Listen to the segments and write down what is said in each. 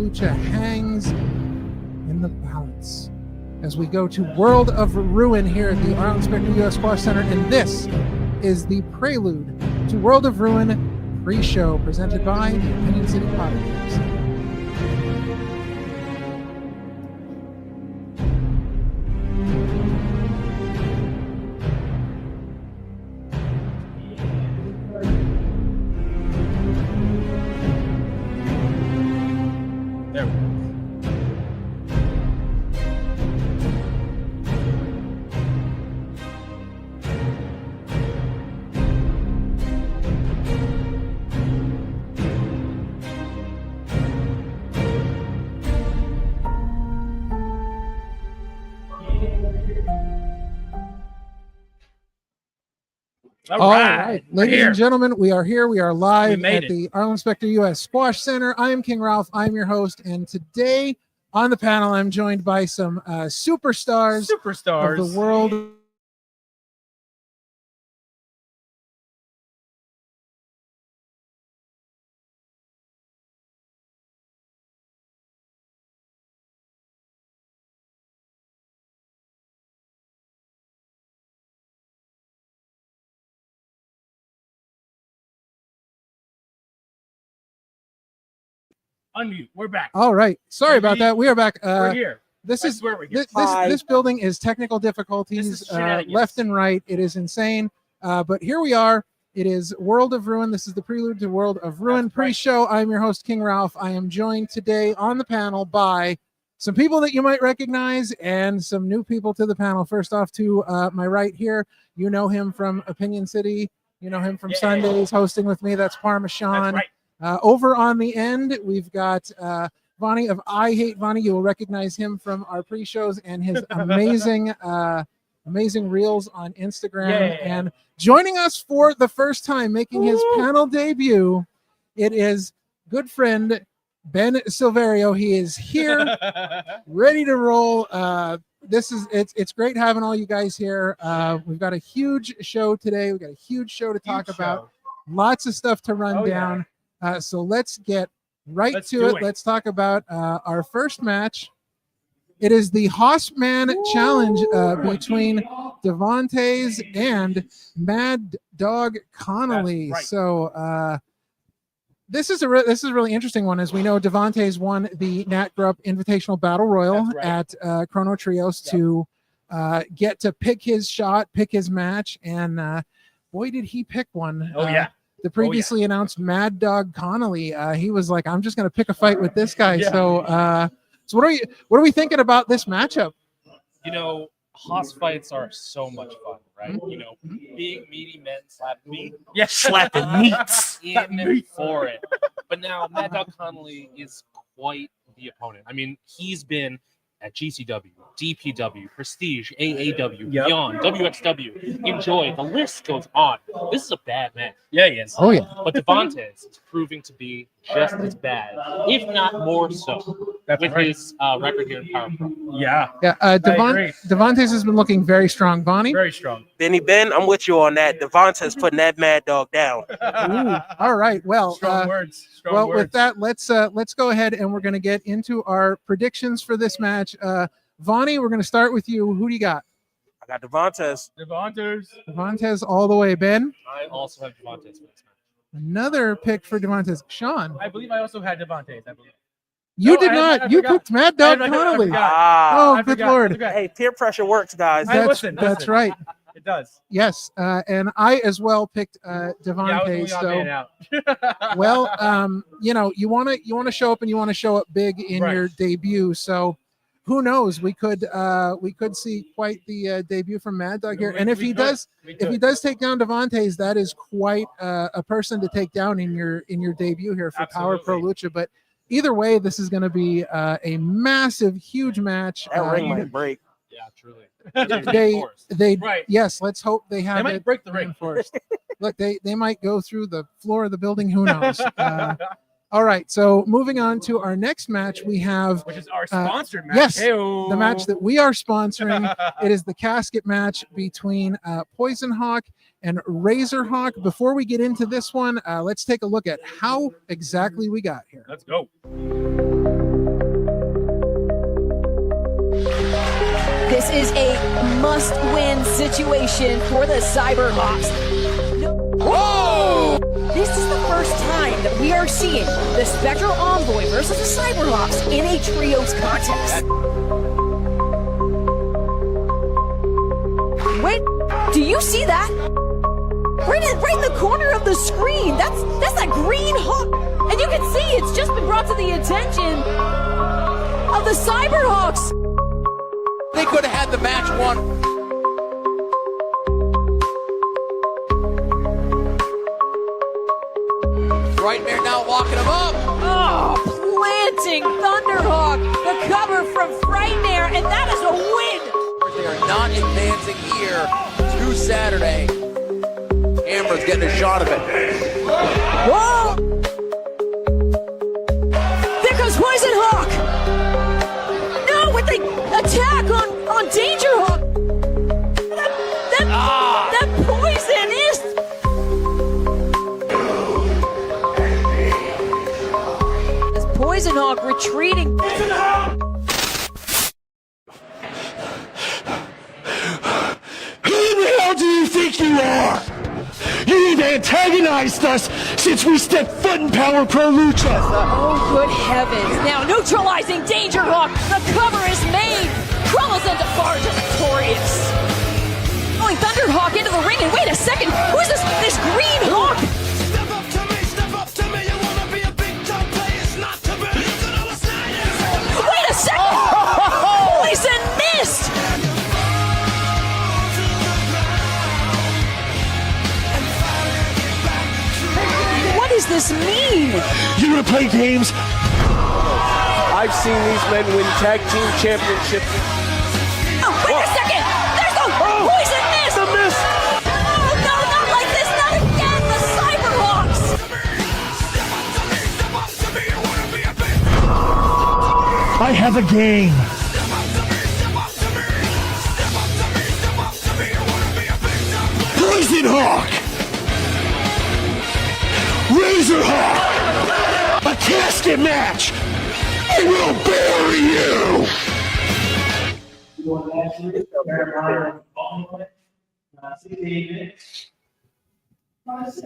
Lucha hangs in the balance as we go to World of Ruin here at the Arlen Specter U.S. Squash Center, and this is the prelude to World of Ruin Preshow presented by the Opinion City Panelist. All right. Ladies and gentlemen, we are here. We are live at the Arlen Specter U.S. Squash Center. I am King Ralph. I'm your host. And today on the panel, I'm joined by some superstars of the world. Unmute. We're back. All right. Sorry about that. We are back. We're here. This building is technical difficulties left and right. It is insane. But here we are. It is World of Ruin. This is the prelude to World of Ruin pre-show. I'm your host, King Ralph. I am joined today on the panel by some people that you might recognize and some new people to the panel. First off, to my right here, you know him from Opinion City. You know him from Sundays hosting with me. That's Parma Sean. That's right. Over on the end, we've got Vonny of I Hate Vonny. You will recognize him from our pre-shows and his amazing reels on Instagram. And joining us for the first time, making his panel debut, it is good friend Ben Silverio. He is here, ready to roll. It's great having all you guys here. We've got a huge show today. We've got a huge show to talk about. Lots of stuff to run down. So let's get right to it. Let's talk about our first match. It is the Hossman Challenge between Devontae's and Mad Dog Connolly. Right. So this is a really interesting one. As we know, Devontae's won the Nat Grupp Invitational Battle Royal at Chrono Trios to get to pick his shot, pick his match, and boy, did he pick one. The previously announced Mad Dog Connolly, he was like, "I'm just going to pick a fight with this guy." So what are we thinking about this matchup? You know, Hoss fights are so much fun, right? You know, big meaty men slapping meat, slapping meats in for it. But now Mad Dog Connolly is quite the opponent. I mean, he's been at GCW, DPW, Prestige, AAW, Beyond, WXW, Enjoy. The list goes on. This is a bad man. Yeah, he is. Oh, yeah. But Devontae's is proving to be just as bad, if not more so, his record here in Power Pro. Devontae's has been looking very strong. Vonny? Very strong. Ben, I'm with you on that. Devontae's putting that Mad Dog down. Ooh, all right. Well, strong words. With that, let's go ahead and we're going to get into our predictions for this match. Vonny, we're going to start with you. Who do you got? I got Devontae's. Devontae's all the way. Ben? I also have Devontae's for this match. Another pick for Devontae's. Sean? I believe I also had Devontae's. You did not. You picked Mad Dog Connolly. Good Lord. Hey, peer pressure works, guys. That's right. It does. Yes, and I as well picked Devontae. You want to show up and you want to show up big in your debut. So who knows? We could see quite the debut from Mad Dog here. And if he does take down Devontae's, that is quite a person to take down in your debut here for Power Pro Lucha. But either way, this is going to be a massive, huge match. That ring might break. Yeah, truly. Yes, let's hope they have. They might break the ring first. Look, they might go through the floor of the building. Who knows? All right, so moving on to our next match, we have which is our sponsored match. Yes, the match that we are sponsoring. It is the casket match between Poison Hawk and Razor Hawk. Before we get into this one, let's take a look at how exactly we got here. Let's go. This is a must-win situation for the Cyberhawks. Whoa! This is the first time that we are seeing the Spectral Envoy versus the Cyberhawks in a trios contest. Wait, do you see that? Right in the corner of the screen. That's that green hook. And you can see it's just been brought to the attention of the Cyberhawks. They could have had the match won. Nightmare now locking him up. Oh, planting Thunderhawk. The cover from Frightmare, and that is a win. They are not advancing here to Saturday. Amber's getting a shot of it. Whoa! There comes Poison Hawk. No, with the attack on Danger Hawk. That poison is. As Poison Hawk retreating. Who the hell do you think you are? You've antagonized us since we stepped foot in Power Pro Lucha. Oh, good heavens. Now neutralizing Danger Hawk. The cover is made. Crumbles into Barge victorious. Going Thunderhawk into the ring, and wait a second. Who's this green hawk? Step up to me, you wanna be a big time player, it's not to be. Wait a second. Poison mist. What does this mean? You wanna play games? I've seen these men win tag team championships. Oh, wait a second. There's the poison mist. The mist. Oh, no, not like this. Not again. The Cyberhawks. I have a game. Poison Hawk! Razor Hawk! A casket match! I will bury you!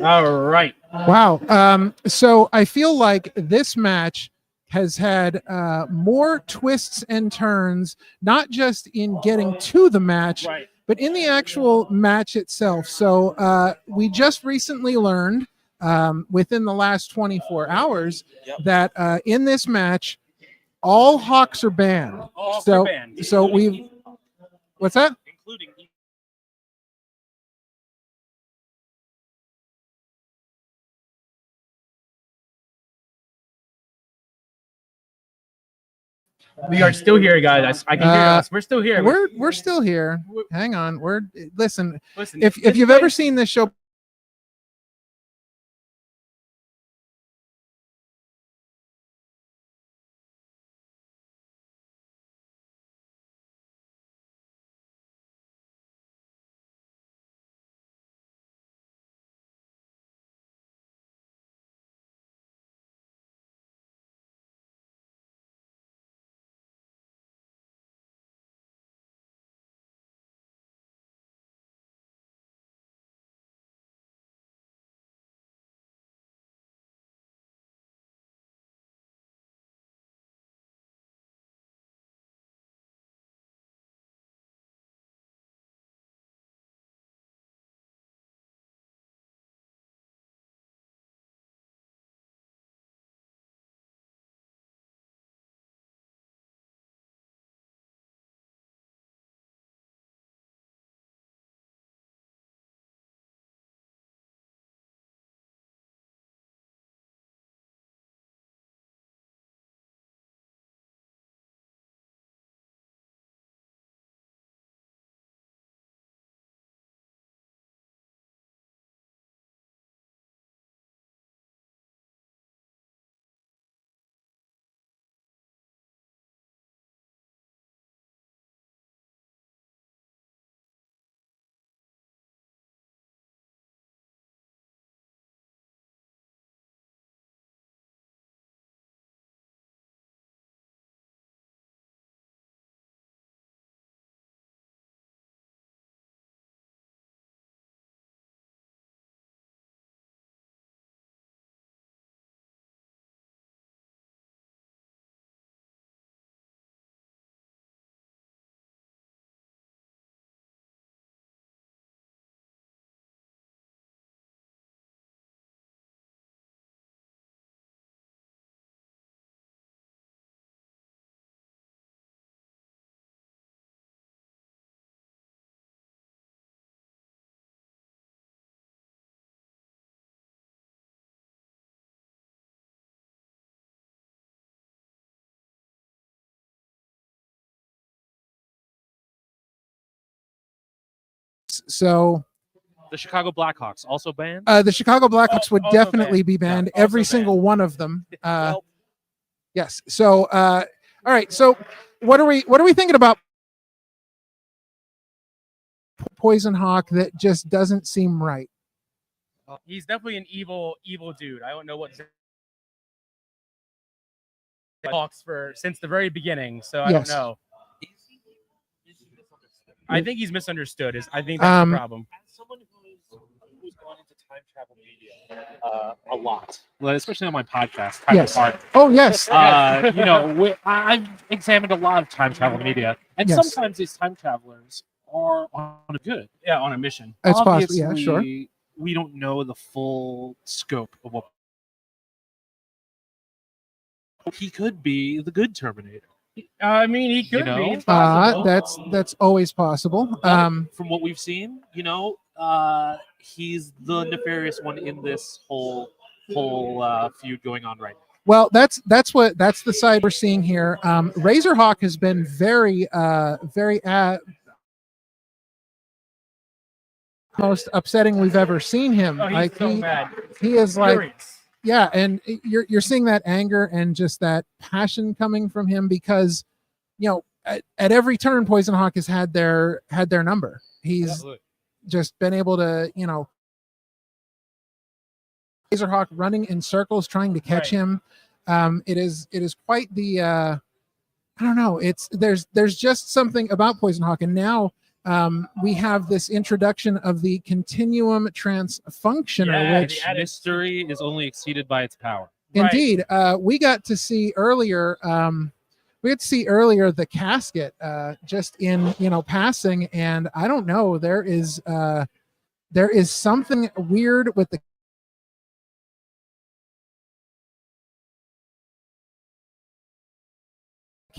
All right. Wow. So I feel like this match has had more twists and turns, not just in getting to the match, Right. but in the actual match itself. So we just recently learned within the last 24 hours that in this match, all Hawks are banned. All Hawks so, are banned, so including- what's that? Including We are still here, guys. I can hear us. We're still here. We're still here. Hang on. Listen. Listen, If this you've place- ever seen this show So The Chicago Blackhawks also banned. the Chicago Blackhawks would also definitely be banned. Yeah, Every also single one of them. Well, Yes. So all right. So what are we thinking about Poison Hawk that just doesn't seem right? He's definitely an evil dude. I don't know what Hawks for since the very beginning, so I Yes. don't know. I think he's misunderstood. I think that's the problem. As someone who's gone into time travel media a lot, well, especially on my podcast, Time Yes. Apart, Oh yes. I've examined a lot of time travel media, and Yes. sometimes these time travelers are on a good. Yeah, on a mission. That's possible. Yeah, Obviously, sure. We don't know the full scope of what he could be. The good Terminator. I mean, he could know? be. It's possible. That's always possible. From what we've seen, he's the nefarious one in this whole feud going on right now. Well, that's the side we're seeing here. Razorhawk has been very most upsetting we've ever seen him. Oh, he's like so mad. he is like, Furious. yeah, and you're seeing that anger and just that passion coming from him because, at every turn, Poison Hawk has had their number. He's just been able to, Razorhawk running in circles trying to catch him. It is quite the I don't know. There's just something about Poison Hawk, and now we have this introduction of the Continuum Transfunctioner, which mystery is only exceeded by its power. indeed we got to see earlier. The casket just in passing, and I don't know. There is something weird with the.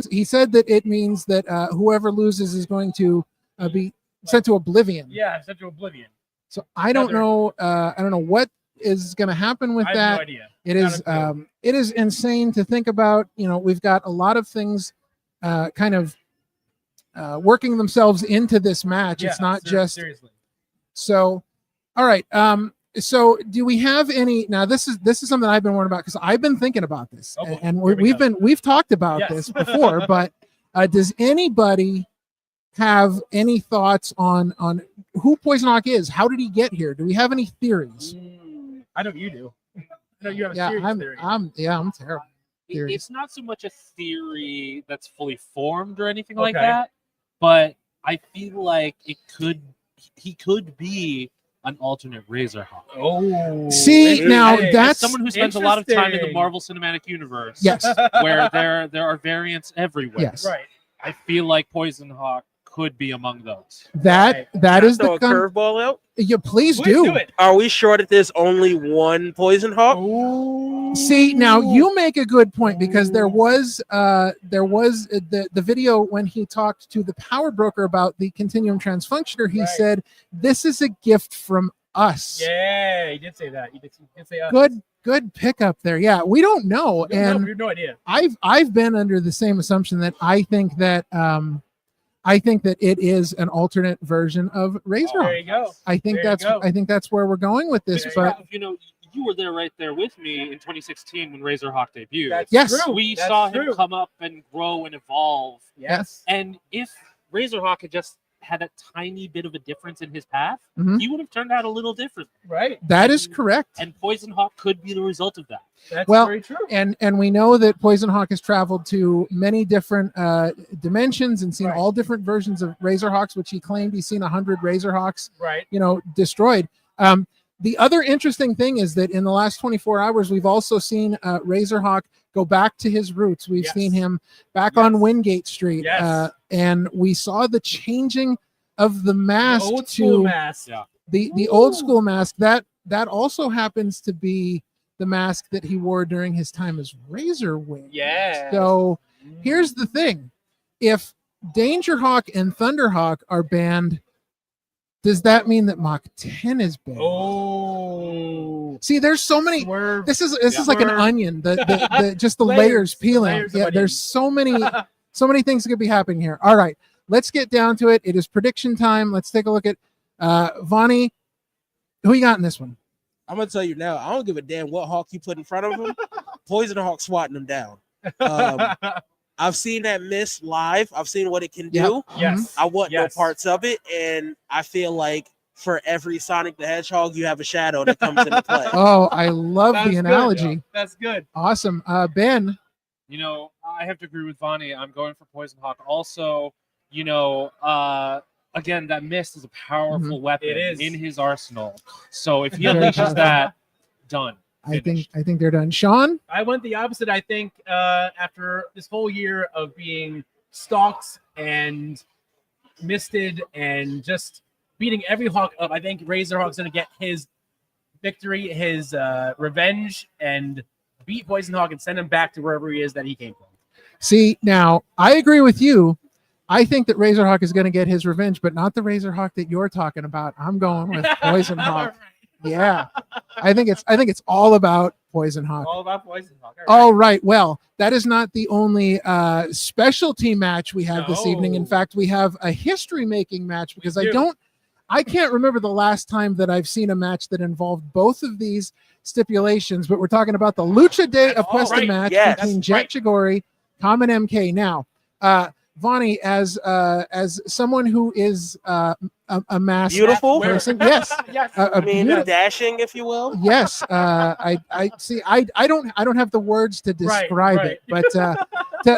He said that it means that whoever loses is going to be sent to oblivion. Yeah, sent to oblivion. So I don't know. I don't know what is going to happen with I that. have no idea. It is insane to think about. We've got a lot of things kind of working themselves into this match. Yeah, it's not just seriously. so. All right. So do we have any now? This is something I've been worried about because I've been thinking about this, and we've talked about this before. But does anybody have any thoughts on who Poison Hawk is? How did he get here? Do we have any theories? I know you do. I know you have a Yeah, serious theory. I'm terrible. Theories. It's not so much a theory that's fully formed or anything like that, but I feel like he could be an alternate Razorhawk. Oh, see now As that's someone who spends a lot of time in the interesting. Marvel Cinematic Universe. Yes. Where there are variants everywhere. Yes. right. I feel like Poison Hawk could be among those. that is throw the a curveball out. Yeah, please Please do. do it. Are we sure that there's only one Poison Hawk? See, now you make a good point because there was the video when he talked to the power broker about the Continuum Transfunctioner. He said, "This is a gift from us." Yeah, he did say that. He did say us. Good pickup there. Yeah, we don't know, We and have no idea. I've been under the same assumption that I think that it is an alternate version of Razorhawk. There you go. I think There you go. that's where we're going with this. But You were there right there with me in 2016 when Razorhawk debuted. That's Yes. true. We That's saw true. him come up and grow and evolve. Yes. And if Razorhawk had just had a tiny bit of a difference in his path, Mhm. he would have turned out a little different. Right. that is correct. And Poison Hawk could be the result of that. That's Well, very true. And we know that Poison Hawk has traveled to many different dimensions and seen Right. all different versions of Razorhawks, which he claimed he's seen 100 Razorhawks, Right. destroyed. The other interesting thing is that in the last 24 hours, we've also seen Razorhawk go back to his roots. We've Yes. seen him back on Wingate Street, Yes. and we saw the changing of the mask Old school to mask. Yeah. the old school mask. That also happens to be the mask that he wore during his time as Razorwing. Yeah. So here's the thing: if Dangerhawk and Thunderhawk are banned, does that mean that Mach 10 is banned? Oh. See, there's so many. Swerve. This is like an Swerve. onion. The just the Layers. layers peeling. Layers of Yeah, onion. there's so many things that could be happening here. All right, let's get down to it. It is prediction time. Let's take a look at Vonny, who you got in this one? I'm gonna tell you now. I don't give a damn what Hawk you put in front of him. Poison Hawk swatting him down. I've seen that miss live. I've seen what it can do. Yes. I want no parts of it, and I feel like for every Sonic the Hedgehog, you have a shadow that comes into play. Oh, I love the analogy. That's good. Awesome. Ben. You know, I have to agree with Vonny. I'm going for Poison Hawk. Also, you know, again, that mist is a powerful weapon in his arsenal. So if he unleashes that, done. I think they're done. Sean? I went the opposite. I think after this whole year of being stalked and misted and just beating every Hawk up, I think Razorhawk's going to get his victory, his revenge, and beat Poison Hawk and send him back to wherever he is that he came from. See, now, I agree with you. I think that Razorhawk is going to get his revenge, but not the Razorhawk that you're talking about. I'm going with Poison Hawk. Yeah, I think it's all about Poison Hawk. All about Poison Hawk. All right. Well, that is not the only specialty match we have this evening. In fact, we have a history-making match because I can't remember the last time that I've seen a match that involved both of these stipulations. But we're talking about the Lucha de Apuesta match between Jet Chigori, Common MK. Now, Vonny, as someone who is a mass beautiful person, yes, I mean, dashing, if you will. Yes, I see. I don't have the words to describe it, but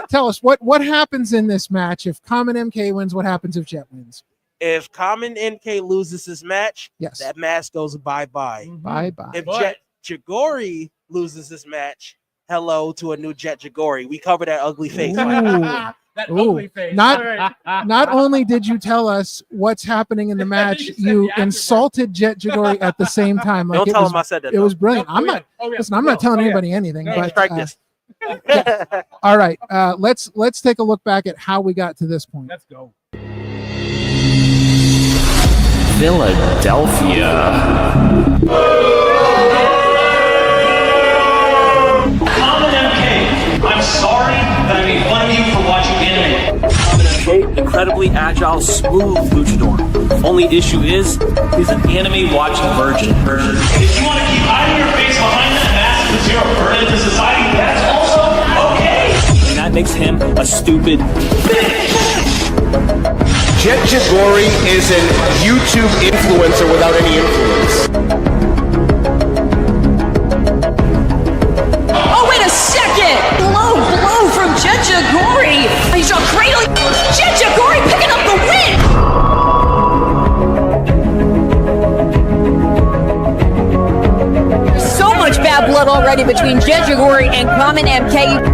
tell us what happens in this match if Common MK wins. What happens if Jet wins? If Common MK loses this match, that match goes bye-bye. Bye-bye. If Jet Chigori loses this match, hello to a new Jet Chigori. We cover that ugly face. That ugly face. Not only did you tell us what's happening in the match, you insulted Jet Chigori at the same time. Don't tell him I said that. It was brilliant. I'm not telling anybody anything. But strike this. All right, let's take a look back at how we got to this point. Let's go. Philadelphia. Common MK, I'm sorry that I made fun of you for watching anime. Common MK, incredibly agile, smooth luchador. Only issue is, he's an anime-watching virgin. If you want to keep hiding your face behind that mask because you're a burden to society, that's also okay. And that makes him a stupid bitch. Jet Chigori is an YouTube influencer without any influence. Oh, wait a second! Blow from Jet Chigori! He's a cradle. Jet Chigori picking up the win! There's so much bad blood already between Jet Chigori and Common MK.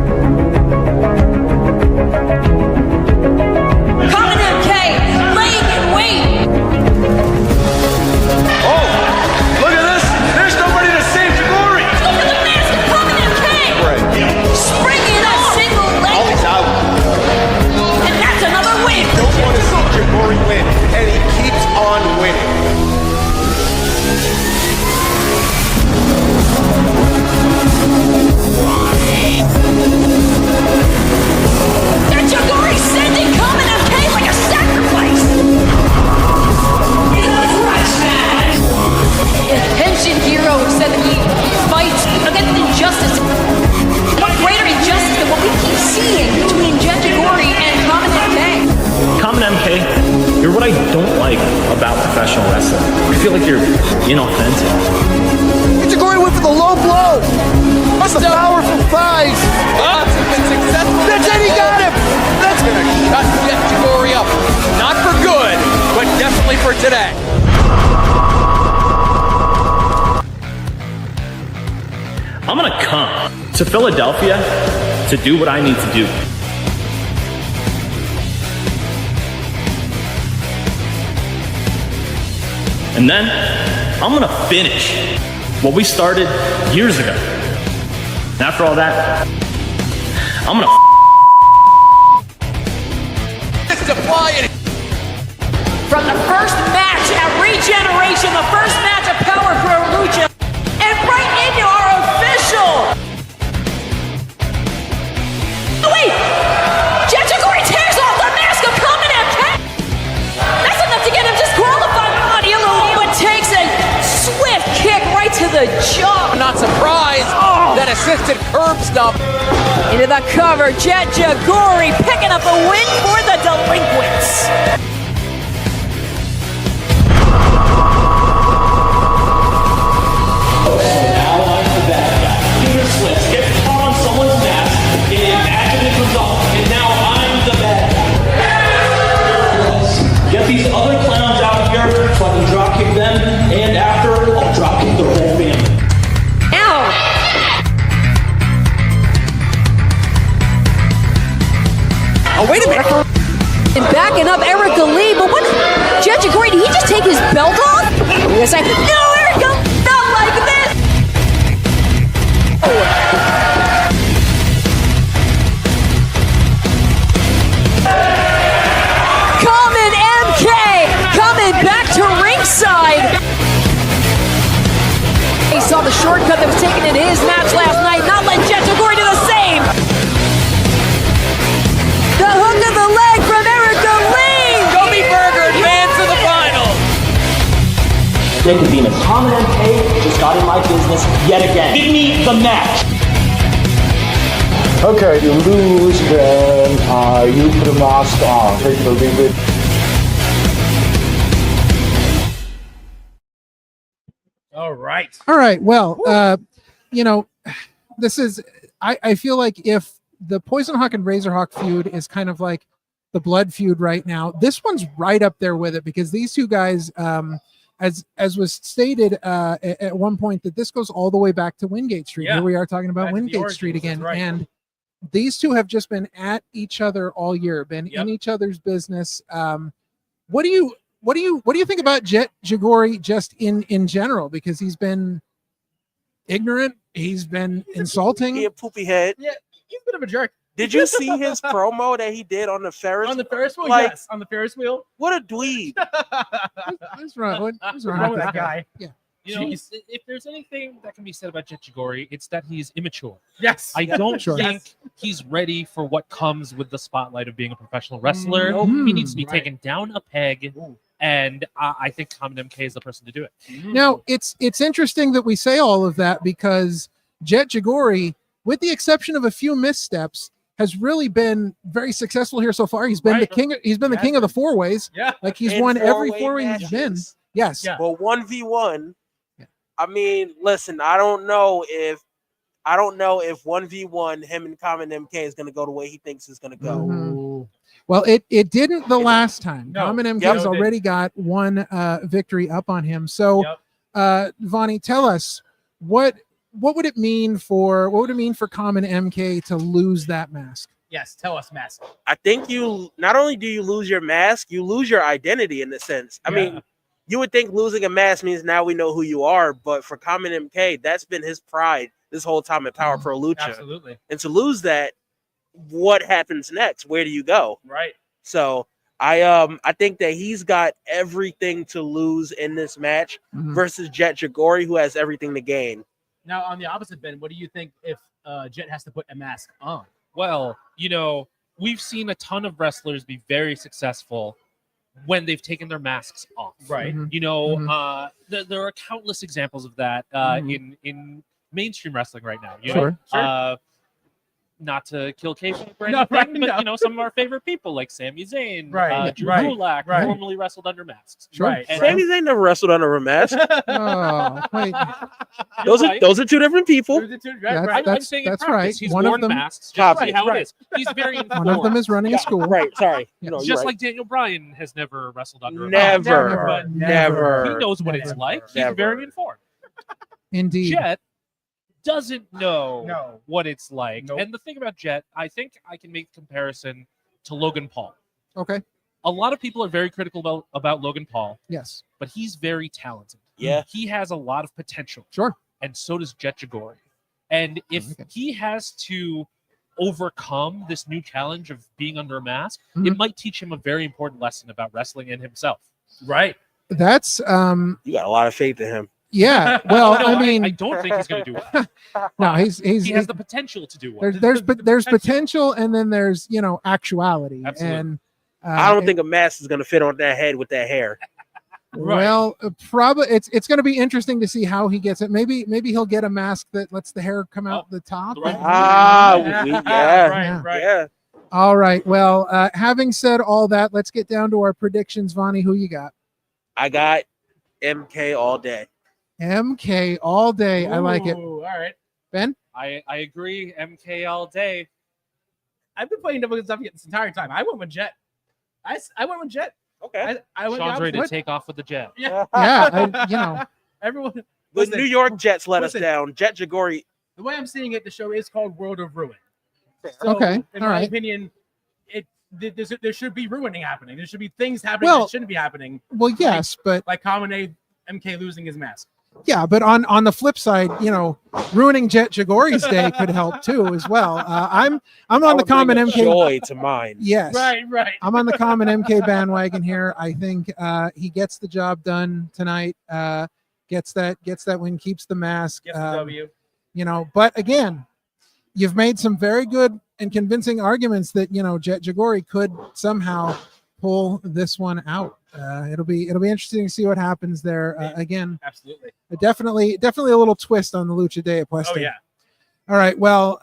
You're what I don't like about professional wrestling. I feel like you're inauthentic. Chigori went for the low blow. That's the powerful thighs. That's been successful. That's it, he got him. That's going to shut Jet Chigori up. Not for good, but definitely for today. I'm going to come to Philadelphia to do what I need to do. And then I'm going to finish what we started years ago. And after all that, I'm going to from the first match at Regeneration, the first match of Power Pro Lucha, and right into our official. Oh wait! Jet Chigori tears off the mask of Common MK! That's enough to get him disqualified, audio. assisted curb stomp. Into the cover, Jet Jagori picking up a win for the Delinquents. Now I'm the bad guy. Finger slips, get caught on someone's mask, and imagine it comes off, and now I'm the bad guy. Get these other clowns out of here so I can drop kick them, and after, I'll drop kick the whole family. Oh, wait a minute. And backing up Erica Lee, but what? Jet Jagori, did he just take his belt off? We're gonna say, no, Erica, not like this. Common MK coming back to ringside. He saw the shortcut that was taken in his match last night, not letting Jet Jagori do the same. The hook of the leg from Erica Lee. Gobi Burger advance to the final. Jacob Venus, Common MK just got in my business yet again. Give me the match. Okay, you lose, then you put a mask on. Take it or leave it. All right. All right. Well, this is, I feel like if the Poison Hawk and Razor Hawk feud is kind of like the blood feud right now, this one's right up there with it, because these two guys, as was stated at one point, that this goes all the way back to Wingate Street. Yeah. Here we are talking about Back to the Wingate origins, Street again. that's right. And these two have just been at each other all year, been Yep. in each other's business. What do you think about Jet Jagori just in general? Because he's been ignorant, he's been insulting. He a poopy head. Yeah, he's a bit of a jerk. Did you see his promo that he did on the Ferris? On the Ferris wheel, Like- yes. On the Ferris wheel. What a dweeb. What's wrong? What's Wrong wrong with with that guy? Yeah. You know, if there's anything that can be said about Jet Jagori, it's that he's immature. Yes. I don't Sure. think he's ready for what comes with the spotlight of being a professional wrestler. Nope. He needs to be Right. taken down a peg, and I think Common MK is the person to do it. Now it's interesting that we say all of that, because Jet Jagori, with the exception of a few missteps, has really been very successful here so far. He's been the Right. king. He's been the king of the four ways. Yeah. Like he's In won every four-way four-way he's been. matches. Yes. Yeah. Well, 1v1. Yeah. I mean, listen, I don't know if 1v1 him and Common MK is going to go the way he thinks it's going to go. Mhm. Well, it didn't the last time. No. Common MK Yep. has already got one victory up on him. So, Yep. Vonny, tell us what would it mean for Common MK to lose that mask? Yes. Tell us, Mask. I think you not only do you lose your mask, you lose your identity in a sense. I mean, you would think losing a mask means now we know who you are, but for Common MK, that's been his pride this whole time at Power Pro Lucha. Absolutely. And to lose that, what happens next? Where do you go? Right. So I think that he's got everything to lose in this match Mhm. versus Jet Jagori, who has everything to gain. Now, on the opposite, Ben, what do you think if Jet has to put a mask on? Well, you know, we've seen a ton of wrestlers be very successful when they've taken their masks off. Right. Mhm. You know, Mhm. there are countless examples of that Mhm. in mainstream wrestling right now. You Sure. know, not to kill kayfabe or No, anything, right, but no. you know, some of our favorite people like Sami Zayn, Right, Drew right, Gulak, right. formerly wrestled under masks. Sure. Right. And- Sami Zayn never wrestled under a mask. Oh, wait. Those Right. are two different people. Right, That's- right. I'm saying in that's practice, right. He's One of worn them- masks. Just Copy. see how Right. it is. He's very informed. One of them is running a school. Right. Sorry. Yeah. No, you're Just right. like Daniel Bryan has never wrestled under a Never. mask. But Never. he knows what it's like. He's Never. very informed. Indeed. Jet doesn't know No. what it's like. Nope. And the thing about Jet, I think I can make a comparison to Logan Paul. Okay. A lot of people are very critical about Logan Paul, Yes. but he's very talented. Yeah. He has a lot of potential. Sure. And so does Jet Jagori. And if Okay. he has to overcome this new challenge of being under a mask, Mhm. it might teach him a very important lesson about wrestling and himself. Right. That's You got a lot of faith in him. yeah. Well, No, I mean, I don't think he's going to do well. no, he He has the potential to do well. there's potential, and then there's actuality. Absolutely. And I don't think a mask is going to fit on that head with that hair. Well, probably it's going to be interesting to see how he gets it. Maybe he'll get a mask that lets the hair come out the top. Right. Yeah. All right. Well, having said all that, let's get down to our predictions. Vonny, who you got? I got MK all day. MK all day. I like it. All right. Ben? I agree. MK all day. I've been playing double stuff this entire time. I went with Jet. I went with Jet. Okay. I went Sean's ready to what? take off with the jet. Yeah. Yeah. Everyone. The Listen, New York Jets let us listen. down. Jet Jaguari. The way I'm seeing it, the show is called World of Ruin. So, Okay, in all my right. opinion, there should be ruining happening. There should be things happening that shouldn't be happening. Well, yes, but Like Kamine MK losing his mask. yeah, but on the flip side, ruining Jet Jaguari's day could help too as well. I'm on the common MK. Joy to mine. Yes, Right. I'm on the common MK bandwagon here. I think he gets the job done tonight. Gets that win, keeps the mask. Gets the W. But again, you've made some very good and convincing arguments that Jet Jaguari could somehow pull this one out. It'll be interesting to see what happens there. Again, Absolutely. definitely a little twist on the Lucha Day Apuesta. Oh yeah. All right. Well,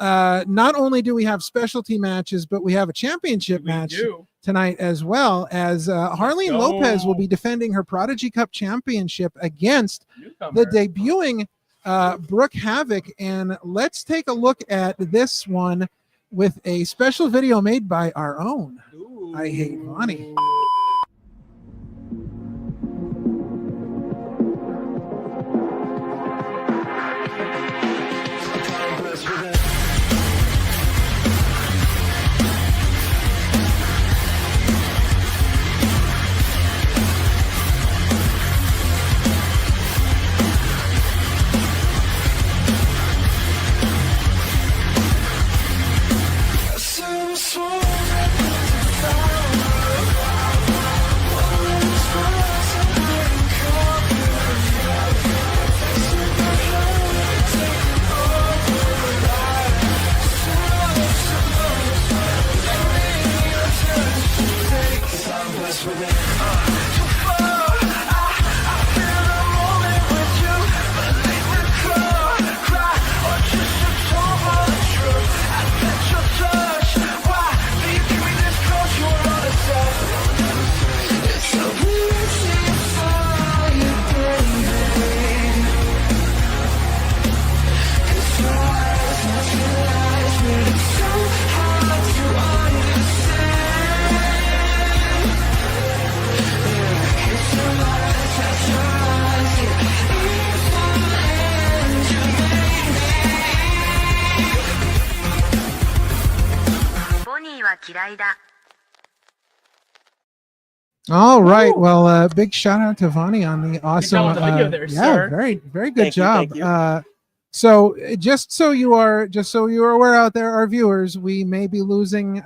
not only do we have specialty matches, but we have a championship match tonight as well, as Harleen Lopez will be defending her Prodigy Cup championship against the debuting Brooke Havoc. And let's take a look at this one with a special video made by our own I Hate Vonny. All right. Well, big shout out to Vonny on the awesome on the video there, yeah, sir. very good Thank you, job. thank you. So just so you are aware out there, our viewers, we may be losing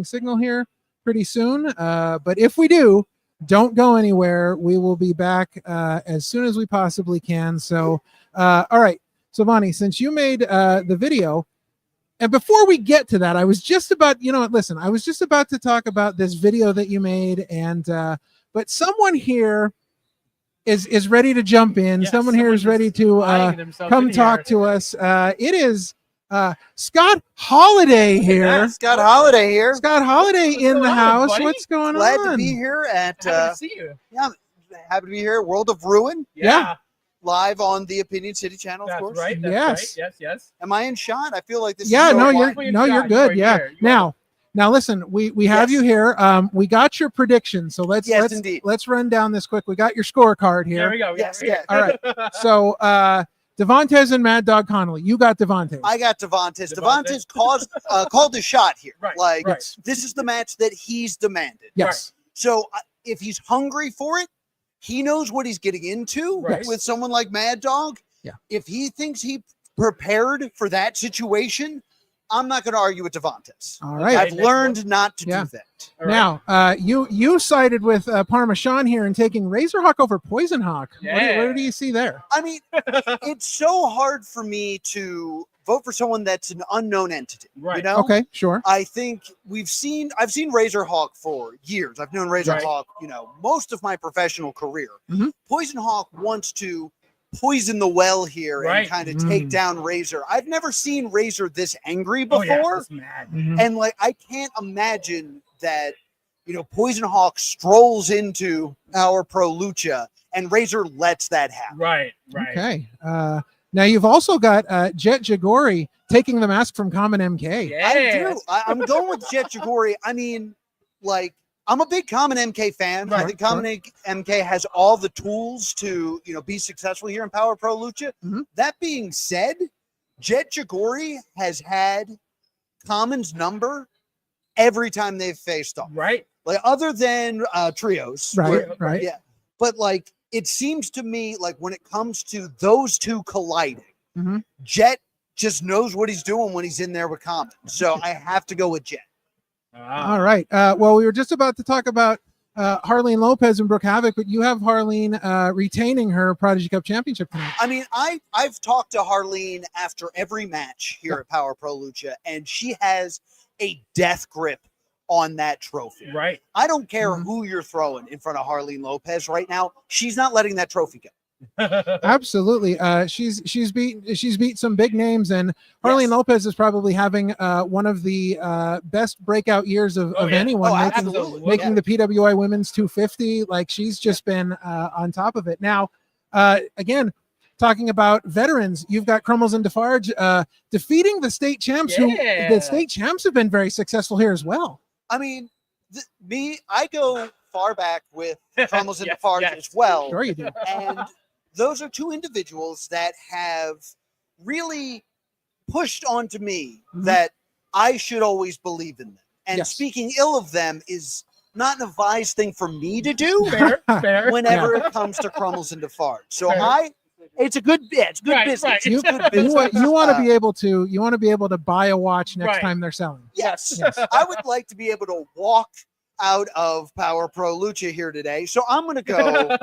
signal here pretty soon. But if we do, don't go anywhere. We will be back as soon as we possibly can. So all right. So Vonny, since you made the video, and before we get to that, I was just about, I was just about to talk about this video that you made, and but someone here is ready to jump in. Yes, someone here is ready to come talk to us. It is Scott Holladay here. Yeah, Scott Holladay here. Scott Holladay in the on, house. buddy? What's going Glad on? to be here at Happy to see you. happy to be here. World of Ruin, Yeah. live on the Opinion City channel, of That's course. right. That's Yes. right. Yes. Am I in shot? I feel like this. Yeah, is no, so you're good. Yeah. Now listen, we have Yes. you here. We got your prediction, so let's indeed. let's run down this quick. We got your scorecard here. There we go. Yes, Yeah. All right. So Devontae and Mad Dog Connolly. You got Devontae. I got Devontae. Devontae. Devontae's called a shot here. Right, Like right. this is the match that he's demanded. Yes. So if he's hungry for it, he knows what he's getting into Right. with someone like Mad Dog. Yeah. If he thinks he prepared for that situation, I'm not going to argue with Devontae. All right. I've learned not to Yeah. do that. All right. Now, you sided with Parma Sean here and taking Razorhawk over Poison Hawk. Yeah. What do you see there? I mean, it's so hard for me to vote for someone that's an unknown entity. Right. You know? Okay, sure. I think I've seen Razorhawk for years. I've known Razorhawk, most of my professional career. Mhm. Poison Hawk wants to poison the well here and kind of take down Razor. I've never seen Razor this angry before. That's mad. And like, I can't imagine that, Poison Hawk strolls into our Pro Lucha and Razor lets that happen. Right. Okay. Now you've also got Jet Jagori taking the mask from Common MK. Yeah. I do. I'm going with Jet Jagori. I mean, like, I'm a big Common MK fan. I think Common MK has all the tools to, be successful here in Power Pro Lucha. That being said, Jet Jagori has had Common's number every time they've faced off. Right. Like, other than trios. Right. Yeah. But like, it seems to me like when it comes to those two colliding, Jet just knows what he's doing when he's in there with Common. So I have to go with Jet. All right. Well, we were just about to talk about Harleen Lopez and Brooke Havoc, but you have Harleen retaining her Prodigy Cup championship tonight. I mean, I've talked to Harleen after every match here at Power Pro Lucha, and she has a death grip on that trophy. Right. I don't care who you're throwing in front of Harleen Lopez right now. She's not letting that trophy go. Absolutely. She's beat some big names, and Harleen Lopez is probably having one of the best breakout years of anyone, making the PWI Women's 250. Like, she's just been on top of it. Now, again, talking about veterans, you've got Crummels and Defarge defeating the state champs, who the state champs have been very successful here as well. I mean, I go far back with Crummels and Defarge as well. Sure you do. And those are two individuals that have really pushed onto me that I should always believe in them. And speaking ill of them is not an advised thing for me to do whenever it comes to Crummels and Defarge. So it's a good business. Right. You want to be able to buy a watch next time they're selling. Yes. I would like to be able to walk out of Power Pro Lucha here today. So I'm going to go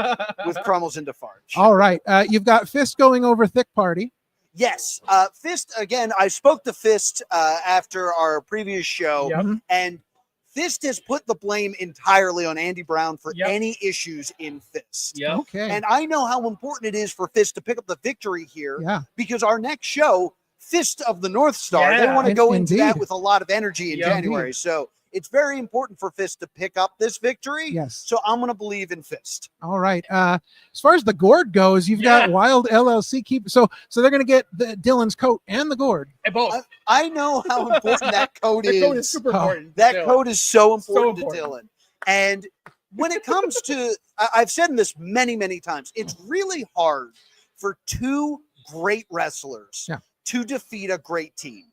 with Crummels and Defarge. All right. You've got Fist going over Thick Party. Yes. Fist, again, I spoke to Fist after our previous show, and Fist has put the blame entirely on Andy Brown for any issues in Fist. Okay. And I know how important it is for Fist to pick up the victory here because our next show, Fist of the North Star, they want to go into that with a lot of energy in January. So it's very important for Fist to pick up this victory. Yes. So I'm going to believe in Fist. All right. As far as the gourd goes, you've got Wild LLC so they're going to get the Dylan's coat and the gourd. And both. I know how important that coat is. That coat is super important. That coat is so important to Dylan. And when it comes to, I've said this many, many times, it's really hard for two great wrestlers to defeat a great team.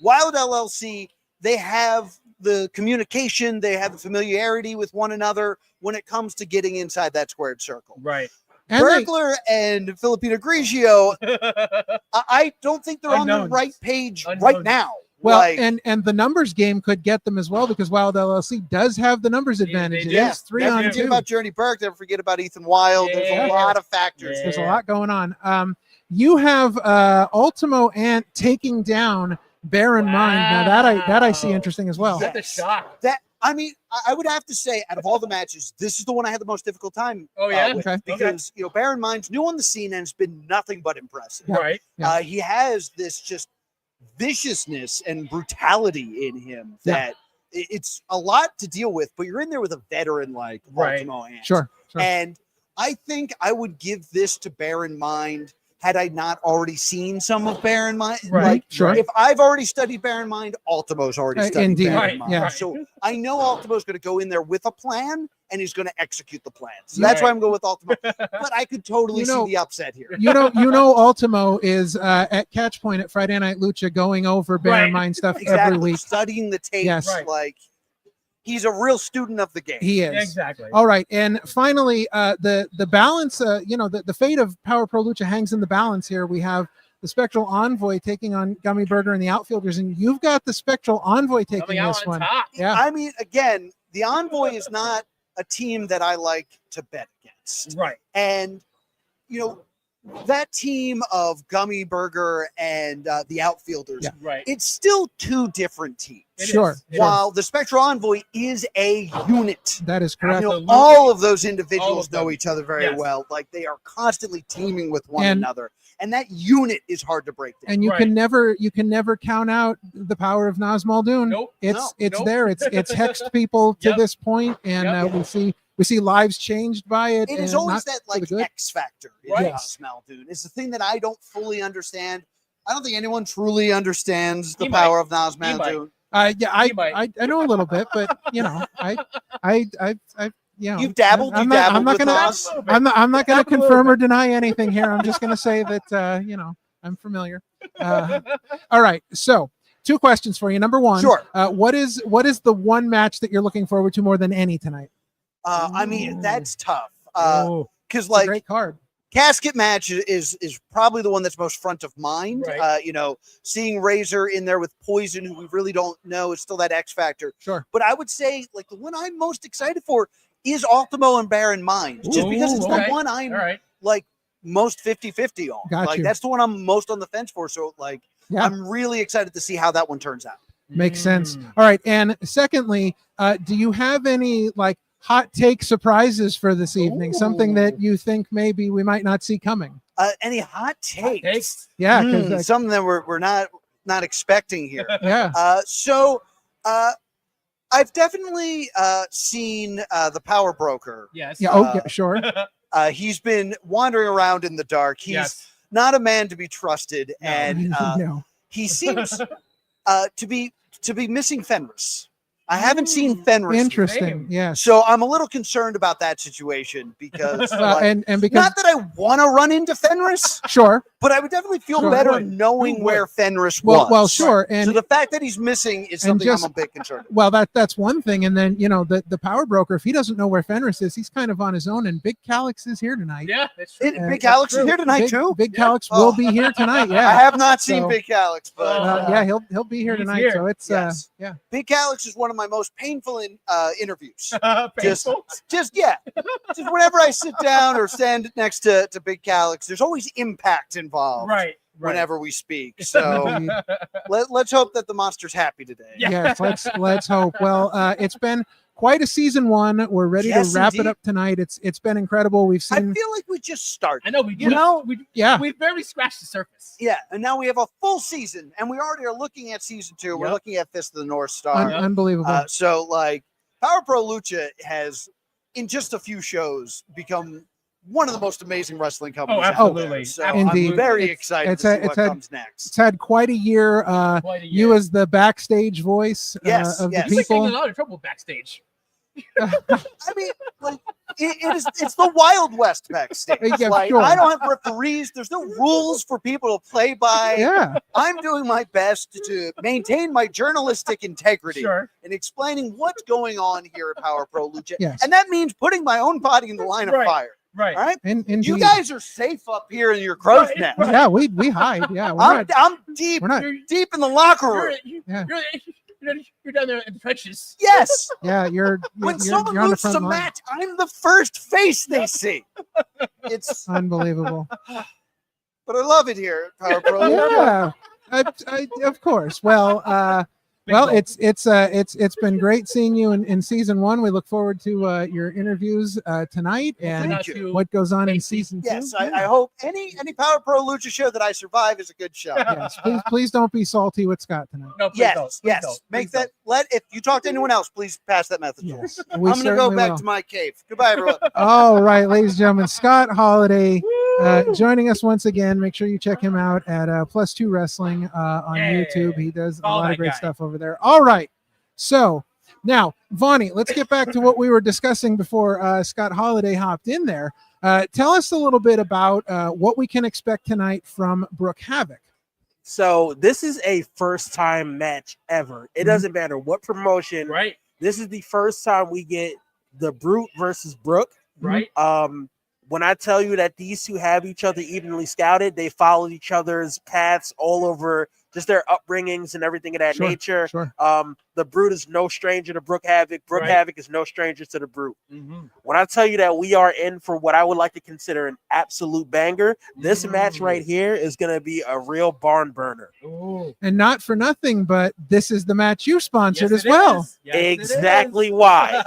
Wild LLC, they have the communication, they have the familiarity with one another when it comes to getting inside that squared circle. Right. Burglar and Filipino Grigio, I don't think they're on the right page right now. Well, and the numbers game could get them as well, because Wild LLC does have the numbers advantage. It is 3-on-2. Forget about Journey Burke. Don't forget about Ethan Wild. There's a lot of factors. There's a lot going on. You have Ultimo Ant taking down Bear in Mind. Now that I see interesting as well. That's a shock. I mean, I would have to say, out of all the matches, this is the one I had the most difficult time with, because Bear in Mind's new on the scene and has been nothing but impressive. Right. He has this just viciousness and brutality in him that it's a lot to deal with, but you're in there with a veteran like Ultimo Ant. Sure. And I think I would give this to Bear in Mind had I not already seen some of Bear in Mind. Right. If I've already studied Bear in Mind, Ultimo's already studied Bear in Mind. Yeah. So I know Ultimo's going to go in there with a plan, and he's going to execute the plan. So that's why I'm going with Ultimo. But I could totally see the upset here. You know, Ultimo is at Catch Point at Friday Night Lucha going over Bear in Mind stuff every week. Studying the tape. Like, he's a real student of the game. He is. Exactly. All right. And finally, the balance, the fate of Power Pro Lucha hangs in the balance here. We have the Spectral Envoy taking on Gummy Burger and the Outfielders, and you've got the Spectral Envoy taking this one. Yeah. I mean, again, the Envoy is not a team that I like to bet against. Right. And, that team of Gummy Burger and the Outfielders, Right. it's still two different teams. Sure. While the Spectral Envoy is a unit. That is correct. You know, all of those individuals know each other very well. Like they are constantly teaming with one another. And that unit is hard to break down. And you can never count out the power of Naz Muldoon. Nope. It's there. It's hexed people to this point, and we see lives changed by it. It is and always not that for like the good. X factor in Naz Muldoon. It's the thing that I don't fully understand. I don't think anyone truly understands the power of Naz Muldoon. I know a little bit, but you know, You've dabbled. I'm not gonna confirm or deny anything here. I'm just gonna say that you know, I'm familiar. All right, so 2 questions for you. Number 1, sure. What is the one match that you're looking forward to more than any tonight? I mean, that's tough. Because like great card. Casket match is probably the one that's most front of mind. Right. You know, seeing Razor in there with Poison, who we really don't know, is still that X factor. Sure. But I would say like the one I'm most excited for is Ultimo and Baron Mind, just because it's the one I'm like most 50-50 on. Got you. That's the one I'm most on the fence for. So like I'm really excited to see how that one turns out. Makes sense. All right. And secondly, do you have any like hot take surprises for this evening? Something that you think maybe we might not see coming? Any hot takes? Yeah, because something that we're not expecting here. Yeah. So I've definitely seen the Power Broker. Yes. Yeah. Sure. He's been wandering around in the dark. He's not a man to be trusted, and he seems to be missing Fenris. I haven't seen Fenris. Interesting. Yeah. So I'm a little concerned about that situation because, and because not that I want to run into Fenris, sure, but I would definitely feel better knowing where Fenris was. Well, sure. And so the fact that he's missing is something I'm a bit concerned about. Well, that's one thing. And then, you know, the Power Broker, if he doesn't know where Fenris is, he's kind of on his own. And Big Calyx is here tonight. Yeah, that's true. Big Calyx is here tonight too. Big Calyx will be here tonight. Yeah. I have not seen Big Calyx, but yeah, he'll be here tonight. Here. So it's yeah. Big Calyx is one of my most painful interviews. Painful? Just whenever I sit down or stand next to Big Calyx, there's always impact involved. Right. Whenever we speak. So let's hope that the monster's happy today. Yes, let's hope. Well, it's been quite a season 1. We're ready to wrap it up tonight. It's been incredible. We've seen. I feel like we just started. I know we've barely scratched the surface. Yeah, and now we have a full season, and we already are looking at season 2. We're looking at Fist of the North Star. Unbelievable. So like Power Pro Lucha has, in just a few shows, become one of the most amazing wrestling companies. Absolutely. So Indeed. I'm very excited to see what comes next. It's had quite a year. You as the backstage voice of the people. He's like a lot of trouble backstage. I mean, like it's the Wild West backstage. Yeah, like sure. I don't have referees. There's no rules for people to play by. Yeah. I'm doing my best to maintain my journalistic integrity Sure. and explaining what's going on here at Power Pro Lucha. Yes. And that means putting my own body in the line of fire. Right. All right. Indeed. You guys are safe up here in your crow's nest. Yeah, we hide. Yeah, I'm deep. We're not. Deep in the locker room. You're down there in the trenches. Yes. Yeah, you're When someone you're on the loses front a line. match, I'm the first face they see. It's Unbelievable. but I love it here at Power Pro. Yeah, I of course. Well, it's been great seeing you in season 1. We look forward to your interviews tonight and what goes on in season 2. Yes, I hope any Power Pro Lucha show that I survive is a good show. Yes, please don't be salty with Scott tonight. No, please Yes, don't. yes. Don't. Make Please that. If you talk to anyone else, please pass that message. Yes, I'm we going to go certainly back will. to my cave. Goodbye, everyone. All right, ladies and gentlemen, Scott Holladay joining us once again. Make sure you check him out at +2 Wrestling on YouTube. He does a lot of great stuff over there. All right. So now, Vonny, let's get back to what we were discussing before Scott Holladay hopped in there. Tell us a little bit about what we can expect tonight from Brooke Havoc. So this is a first-time match ever. It doesn't matter what promotion. Right. This is the first time we get the Brute versus Brooke. Right. When I tell you that these two have each other evenly scouted, they followed each other's paths all over just their upbringings and everything of that nature. Sure. The Brute is no stranger to Brooke Havoc. Brooke Havoc is no stranger to the Brute. When I tell you that we are in for what I would like to consider an absolute banger, this match right here is going to be a real barn burner. And not for nothing, but this is the match you sponsored as well. Yes, exactly why.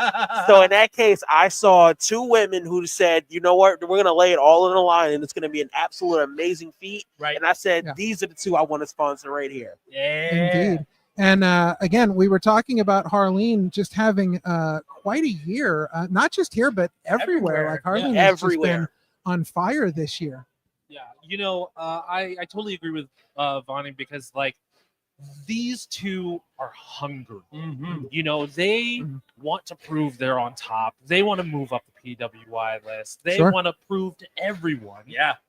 So in that case, I saw two women who said, you know what, we're going to lay it all on the line, and it's going to be an absolute amazing feat. Right. And I said, these are the two I want to sponsor right here. Yeah. Indeed. And again, we were talking about Harleen just having quite a year, not just here, but everywhere. Like Harleen has just been on fire this year. Yeah, you know, I totally agree with Vonny because, like, these two are hungry. You know, they want to prove they're on top. They want to move up the PWI list. They want to prove to everyone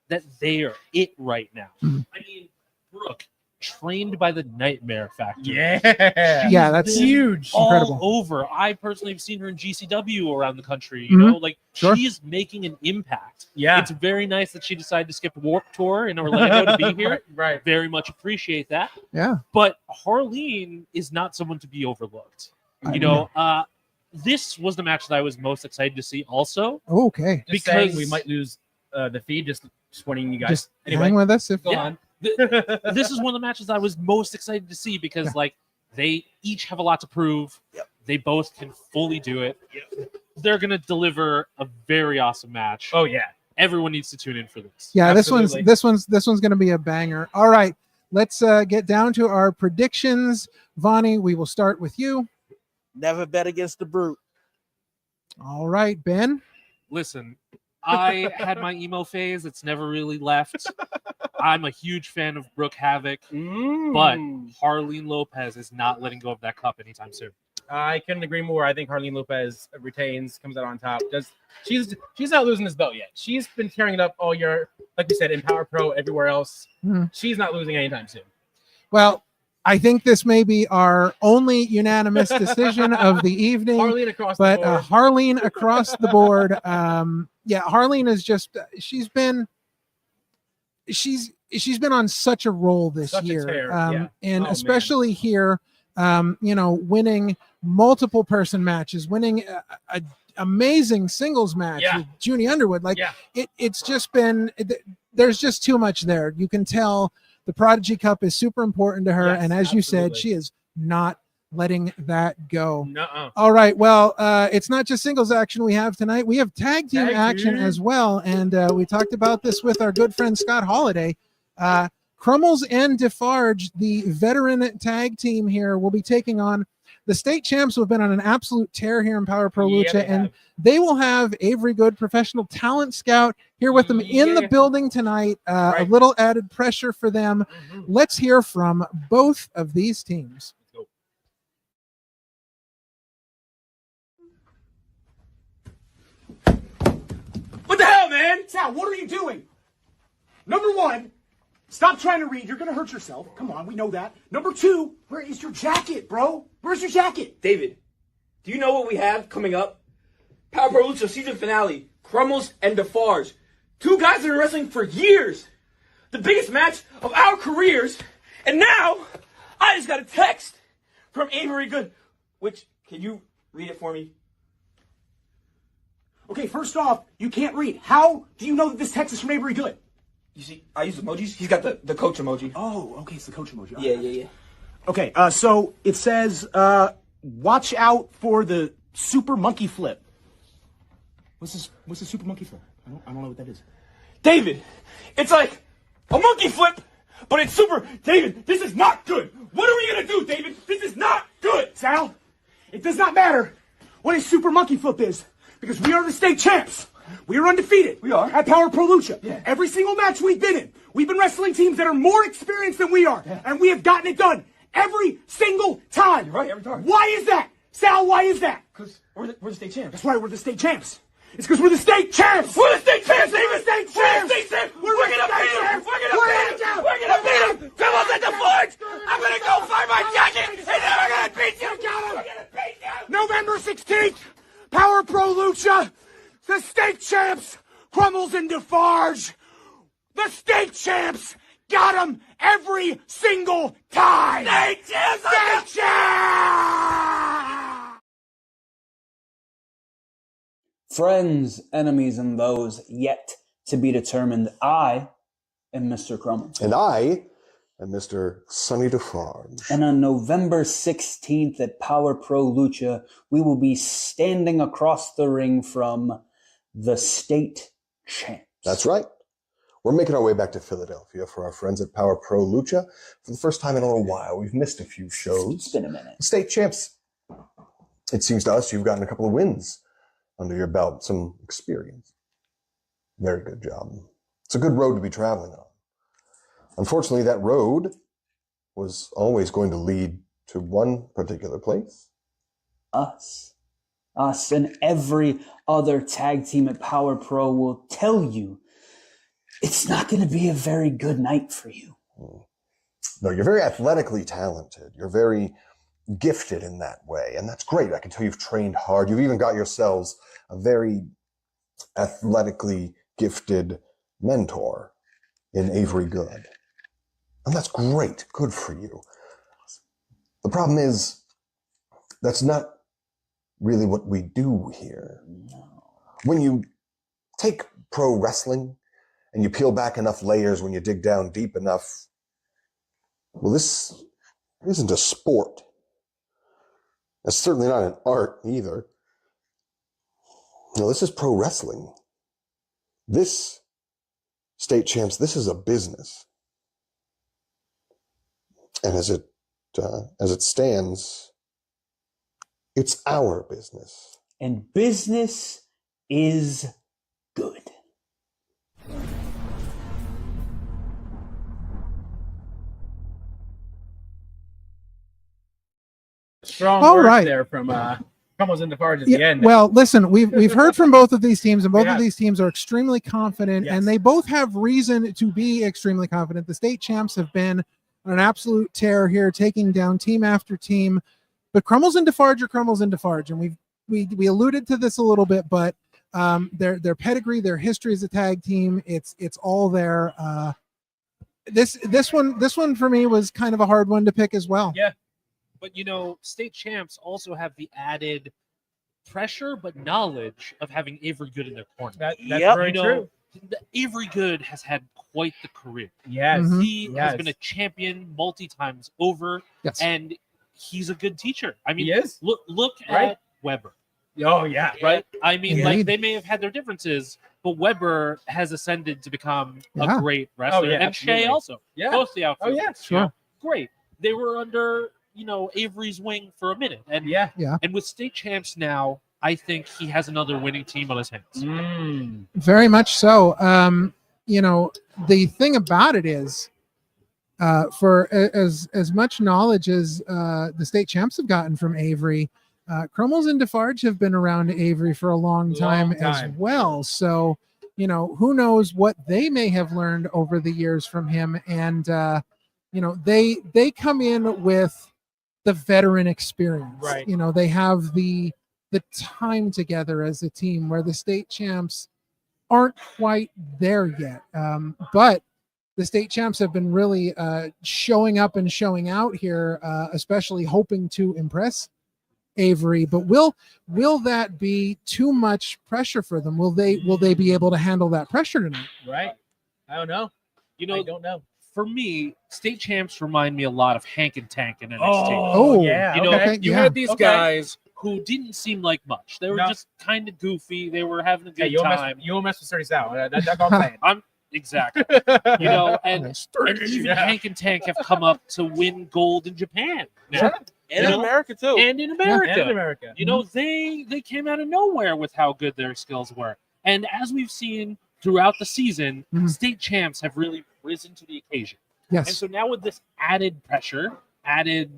that they are it right now. I mean, Brooke, trained by the Nightmare Factory. Yeah, that's huge. All incredible. over. I personally have seen her in GCW around the country. You know, like she's making an impact. Yeah. It's very nice that she decided to skip Warped Tour in Orlando to be here. Right. Very much appreciate that. Yeah. But Harleen is not someone to be overlooked. You know, this was the match that I was most excited to see also. Okay. Just saying we might lose the feed, just warning you guys. Just anyway, hang with us. If go on. This is one of the matches I was most excited to see because, like, they each have a lot to prove. They both can fully do it. They're going to deliver a very awesome match. Oh, yeah. Everyone needs to tune in for this. Yeah, Absolutely. this one's going to be a banger. All right, let's get down to our predictions. Vonny, we will start with you. Never bet against the Brute. All right, Ben. Listen, I had my emo phase. It's never really left. I'm a huge fan of Brooke Havoc, but Harleen Lopez is not letting go of that cup anytime soon. I couldn't agree more. I think Harleen Lopez retains, comes out on top. She's not losing this belt yet. She's been carrying it up all year, like you said, in Power Pro, everywhere else. She's not losing anytime soon. Well, I think this may be our only unanimous decision of the evening. Harleen across the board. board. Harleen across the board. Yeah, Harleen is just she's been on such a roll this year, and especially here, you know, winning multiple person matches, winning a amazing singles match with Junie Underwood. Like it's just been there's just too much there. You can tell the Prodigy Cup is super important to her, and as you said, she is not letting that go. All right, well, it's not just singles action we have tonight. We have tag team action as well, and we talked about this with our good friend Scott Holladay. Crummels and Defarge, the veteran tag team here, will be taking on the state champs who have been on an absolute tear here in Power Pro Lucha, and they will have Avery Good, professional talent scout, here with them in the building tonight. A little added pressure for them. Let's hear from both of these teams. What the hell, man? Sal, what are you doing? Number one, stop trying to read. You're going to hurt yourself. Come on, we know that. Number two, where is your jacket, bro? Where's your jacket? David, do you know what we have coming up? Power Pro Lucha season finale, Crummels and Defarge. Two guys that are wrestling for years. The biggest match of our careers. And now, I just got a text from Avery Good. Which, can you read it for me? Okay, first off, you can't read. How do you know that this text is from Avery Good? You see, I use emojis. He's got the coach emoji. Oh, okay, it's the coach emoji. Yeah. Okay, so it says, watch out for the super monkey flip. What's the super monkey flip? I don't know what that is. David, it's like a monkey flip, but it's super. David, this is not good. What are we going to do, David? This is not good. Sal, it does not matter what a super monkey flip is, because we are the state champs. We are undefeated. We are. At Power Pro Lucha. Yeah. Every single match we've been in, we've been wrestling teams that are more experienced than we are. And we have gotten it done every single time. You're right, every time. Why is that? Sal, why is that? Because we're the state champs. That's right, we're the state champs. It's because we're the state champs. We're the state champs, David. We're the state champs. We're going to beat him. We're going to beat him. Come on, the Forge. I'm going to go find my jacket, and then we're going to beat you. We're going to beat you. November 16th, Power Pro Lucha. The state champs, Crummels and Defarge. The state champs got him every single time. State champs! Friends, enemies, and those yet to be determined, I am Mr. Crummins. And I am Mr. Sonny Defarge. And on November 16th at Power Pro Lucha, we will be standing across the ring from the State Champs. That's right. We're making our way back to Philadelphia for our friends at Power Pro Lucha. For the first time in a little while, we've missed a few shows. It's been a minute. State Champs, it seems to us you've gotten a couple of wins under your belt, some experience. Very good job. It's a good road to be traveling on. Unfortunately, that road was always going to lead to one particular place. Us. Us and every other tag team at Power Pro will tell you it's not going to be a very good night for you. No, you're very athletically talented. You're very gifted in that way, and that's great. I can tell you've trained hard. You've even got yourselves a very athletically gifted mentor in Avery Good. And that's great. Good for you. The problem is, that's not really what we do here. No. When you take pro wrestling and you peel back enough layers, when you dig down deep enough, well, this isn't a sport. It's certainly not an art either. No, this is pro wrestling. This, State Champs, this is a business. And as it stands, it's our business. And business is good. Strong All words right. there from Crumbles and Defarge at the end. Well, listen, we've heard from both of these teams, and both of these teams are extremely confident, and they both have reason to be extremely confident. The State Champs have been on an absolute tear here, taking down team after team. But Crumbles and Defarge are Crumbles and Defarge, and we alluded to this a little bit, but their pedigree, their history as a tag team, it's all there. This one for me was kind of a hard one to pick as well. Yeah. But, you know, State Champs also have the added pressure but knowledge of having Avery Good in their corner. That's very true. Avery Good has had quite the career. Yes. He has been a champion multi-times over, and he's a good teacher. I mean, He is. Look Right. at Weber. Oh, yeah. Right? I mean, Indeed. like, they may have had their differences, but Weber has ascended to become Yeah. a great wrestler. yeah, and absolutely. Shea also. Yeah. Both the outfielders. Oh, yeah. Sure. Great. They were under, Avery's wing for a minute. And and with State Champs now, I think he has another winning team on his hands. Very much so. The thing about it is, for as much knowledge as the State Champs have gotten from Avery, Crumbles and Defarge have been around Avery for a long time as well. So, who knows what they may have learned over the years from him. And, they come in with the veteran experience. Right. They have the time together as a team where the State Champs aren't quite there yet. But the State Champs have been really showing up and showing out here, especially hoping to impress Avery. But will that be too much pressure for them? Will they be able to handle that pressure tonight? Right. I don't know. I don't know. For me, State Champs remind me a lot of Hank and Tank in NXT. Oh, yeah. You had these guys who didn't seem like much. They were just kind of goofy. They were having a good time. You won't mess with Sturdy Sal. That's all I'm saying. Exactly. And even Hank and Tank have come up to win gold in Japan. Now. And in America, too. And in America. And in America. They came out of nowhere with how good their skills were. And as we've seen throughout the season, State Champs have really risen to the occasion. Yes. And so now with this added pressure, added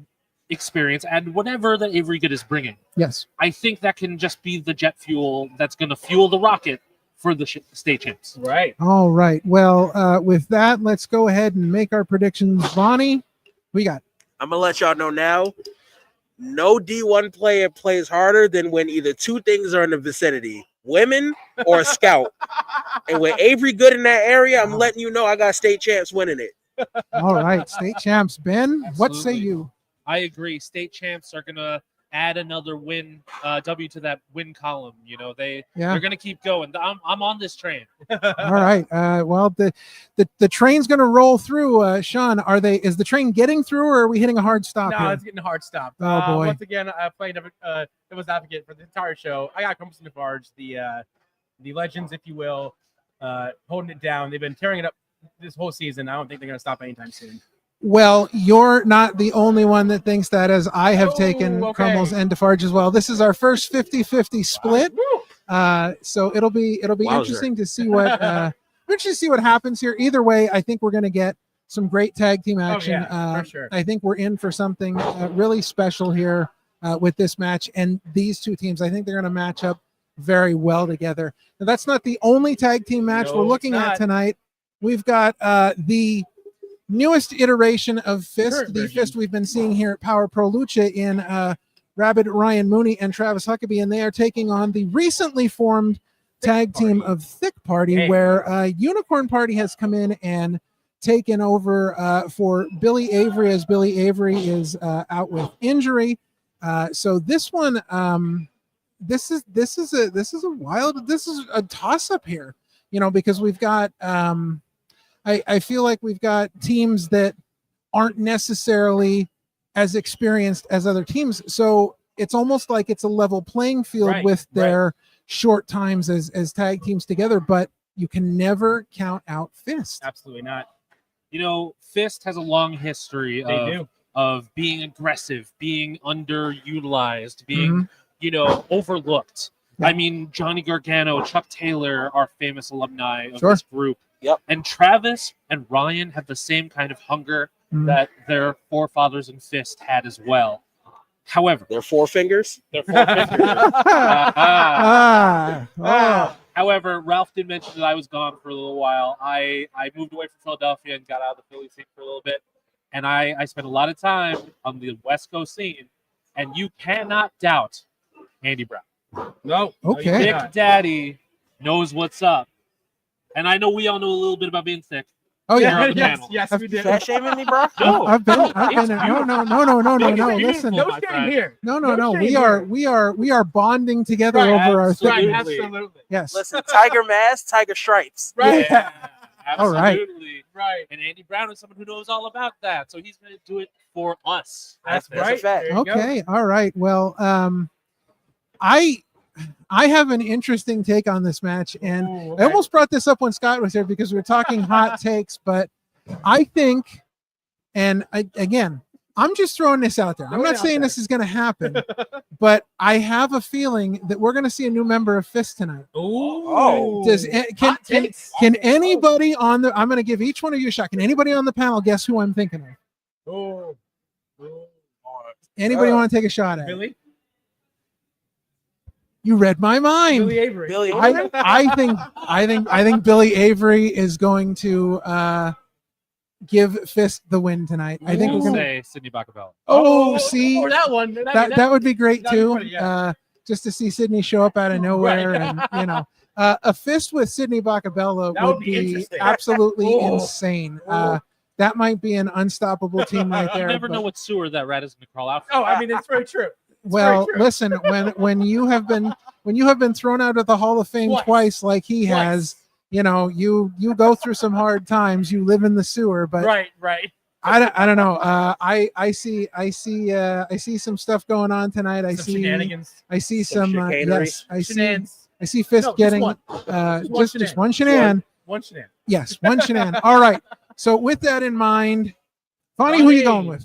experience, and whatever that Avery Good is bringing, Yes. I think that can just be the jet fuel that's going to fuel the rocket for the State Champs. Right. All right. Well, with that, let's go ahead and make our predictions. Vonny, we got. I'm going to let y'all know now. No D1 player plays harder than when either two things are in the vicinity, women or a scout. And with Avery Good in that area, I'm letting you know I got State Champs winning it. All right, state champs. Ben, what say Absolutely. you? I agree. State champs are gonna add another win, W to that win column. You know, they're gonna keep going. I'm on this train. All right. Well, the train's going to roll through. Sean, is the train getting through, or are we hitting a hard stop No, here? it's getting a hard stop. Oh boy. Once again, I played devil's advocate for the entire show. I got Crumbles and Defarge, the legends, if you will, holding it down. They've been tearing it up this whole season. I don't think they're going to stop anytime soon. Well, you're not the only one that thinks that, as I have taken Crumbles and Defarge as well. This is our first 50-50 split. So it'll be interesting to see what happens here. Either way, I think we're going to get some great tag team action. For sure. I think we're in for something really special here with this match, and these two teams. I think they're going to match up very well together. Now, that's not the only tag team match we're looking at tonight. We've got the newest iteration of Fist, the Fist we've been seeing here at Power Pro Lucha in Rabid Ryan Mooney and Travis Huckabee, and they are taking on the recently formed tag team of Thick Party, where Unicorn Party has come in and taken over for Billy Avery, as Billy Avery is out with injury. So this one, this is a toss up here, because we've got. I feel like we've got teams that aren't necessarily as experienced as other teams. So it's almost like it's a level playing field with their short times as tag teams together, but you can never count out Fist. Absolutely not. Fist has a long history of being aggressive, being underutilized, being, overlooked. Yeah. I mean, Johnny Gargano, Chuck Taylor are famous alumni of this group. Yep. And Travis and Ryan have the same kind of hunger that their forefathers in Fist had as well. However, their four fingers. However, Ralph did mention that I was gone for a little while. I moved away from Philadelphia and got out of the Philly scene for a little bit. And I spent a lot of time on the West Coast scene. And you cannot doubt Andy Brown. No. Okay. Big Daddy knows what's up. And I know we all know a little bit about being thick. Oh yeah, yes, we did. Fat shaming me, bro? No, I've been. No. Listen, no shame here. No. We are bonding together over our thick. Right, absolutely. Yes. Listen, Tiger Mask, Tiger Stripes. Right. Yeah. Absolutely. All right. Right. And Andy Brown is someone who knows all about that, so he's going to do it for us. That's a fact. Okay. All right. Well, I have an interesting take on this match, and I almost brought this up when Scott was here because we were talking hot takes, but I think, and again, I'm just throwing this out there. I'm not saying this is going to happen, but I have a feeling that we're going to see a new member of Fist tonight. Can anybody on the? I'm going to give each one of you a shot. Can anybody on the panel guess who I'm thinking of? Anybody want to take a shot at Billy? it? You read my mind. Billy Avery. Billy Avery? I think Billy Avery is going to give Fist the win tonight. I think we're going to say Sidney Bacabella. Oh, see, or that one. That would be great too. Funny, yeah. Just to see Sidney show up out of nowhere, and a Fist with Sidney Bacabella would be absolutely insane. That might be an unstoppable team right there. You never know what sewer that rat is going to crawl out. Oh, I mean, it's very true. Well, listen, when you have been thrown out of the Hall of Fame twice like he has, you go through some hard times. You live in the sewer, but right. I don't know. I see some stuff going on tonight. I see some yes. I see Fist getting just one shenan. One shenan. Yes, one shenan. All right. So with that in mind, Vonny, who are you going with?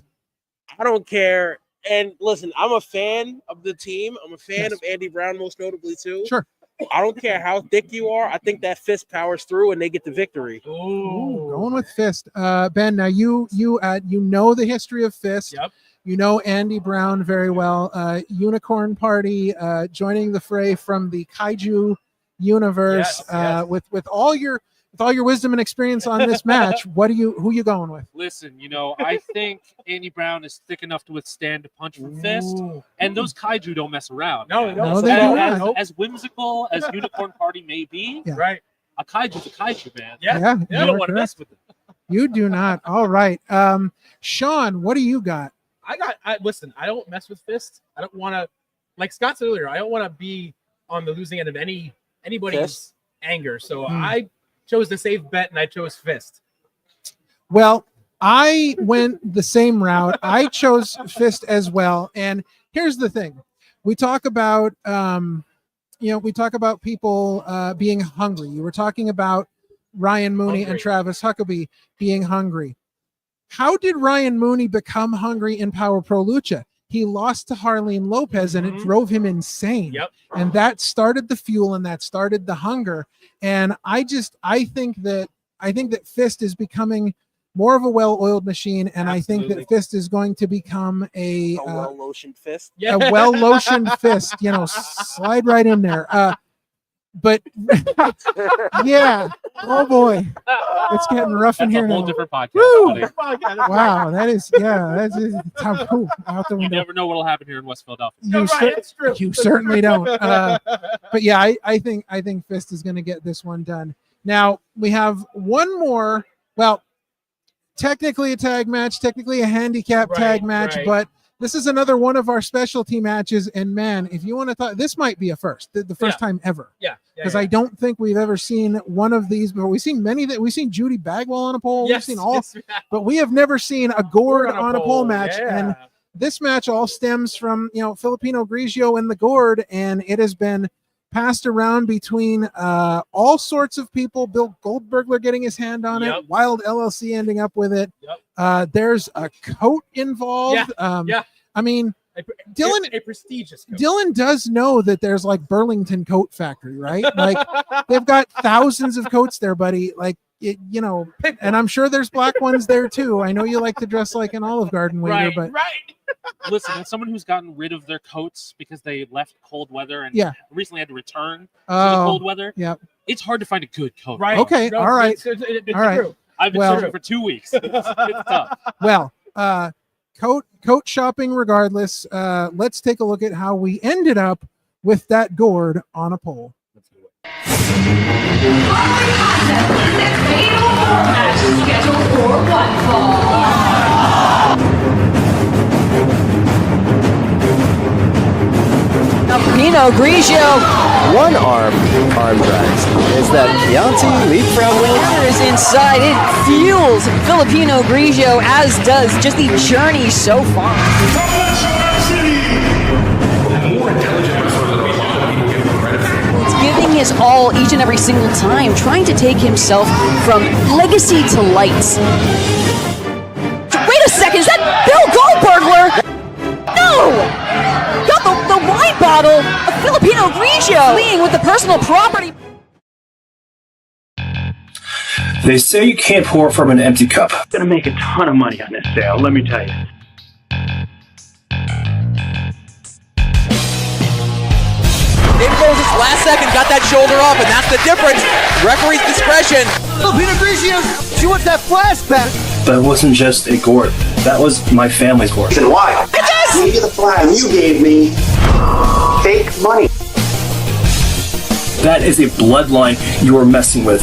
I don't care. And listen, I'm a fan of the team. I'm a fan of Andy Brown, most notably too. Sure. I don't care how thick you are. I think that Fist powers through and they get the victory. Ooh, going with Fist. Ben, now you know the history of Fist. Yep. You know Andy Brown very well. Unicorn Party joining the fray from the Kaiju universe. With all your wisdom and experience on this match, who you going with? Listen, I think Andy Brown is thick enough to withstand a punch from Fist, and those Kaiju don't mess around. No, they don't. As whimsical as Unicorn Party may be, right? A Kaiju's a Kaiju, man. Yeah. You don't want to mess with it. You do not. All right. Sean, what do you got? Listen, I don't mess with Fist. I don't want to, like Scott said earlier, I don't want to be on the losing end of anybody's Fist? anger. So I chose the safe bet, and I chose Fist. Well, I went the same route. I chose Fist as well. And here's the thing. We talk about, people being hungry. You were talking about Ryan Mooney and Travis Huckabee being hungry. How did Ryan Mooney become hungry in Power Pro Lucha? He lost to Harleen Lopez, and it drove him insane. Yep. And that started the fuel, and that started the hunger. And I think that Fist is becoming more of a well-oiled machine, and I think that Fist is going to become a well-lotioned fist. A well-lotioned fist. Slide right in there. But yeah, oh boy, it's getting rough in here. That's a whole now. different podcast. Woo! Wow, that's taboo out the You window. never know what'll happen here in West Philadelphia. You certainly don't. But yeah, I think Fist is going to get this one done. Now we have one more. Well, technically a tag match, technically a handicap tag match, but this is another one of our specialty matches. And man, if you want to talk, this might be a first, the first time ever. Yeah. Because I don't think we've ever seen one of these before. We've seen many we've seen Judy Bagwell on a pole. Yes, we've seen all, but we have never seen a gourd on a pole match. Yeah. And this match all stems from, Filipino Grigio and the gourd, and it has been passed around between all sorts of people. Bill Goldbergler getting his hand on it, Wild LLC ending up with it. There's a coat involved. I mean, Dylan, a prestigious coat. Dylan does know that there's like Burlington Coat Factory, right? Like they've got thousands of coats there, buddy. Like and I'm sure there's black ones there too. I know you like to dress like an Olive Garden waiter, but Listen, as someone who's gotten rid of their coats because they left cold weather and recently had to return to the cold weather, it's hard to find a good coat. Right. Okay. All right. It's all right. true. I've been searching for 2 weeks. It's tough. Well, coat shopping regardless. Let's take a look at how we ended up with that gourd on a pole. Pinot Grigio. One arm drags. Is that Chianti leapfrog? Water is inside. It fuels Filipino Grigio, as does just the journey so far. It's giving his all each and every single time, trying to take himself from legacy to lights. Wait a second, is that Bill Goldbergler? No! Got the wine bottle of Filipino Grigio fleeing with the personal property. They say you can't pour from an empty cup. Gonna make a ton of money on this sale, let me tell you. David Rose last second got that shoulder up, and that's the difference. Referee's discretion. Filipino Grigio, she wants that flashback. That wasn't just a gourd. That was my family's gourd. Then why? I gave you the flag. You gave me fake money. That is a bloodline you are messing with.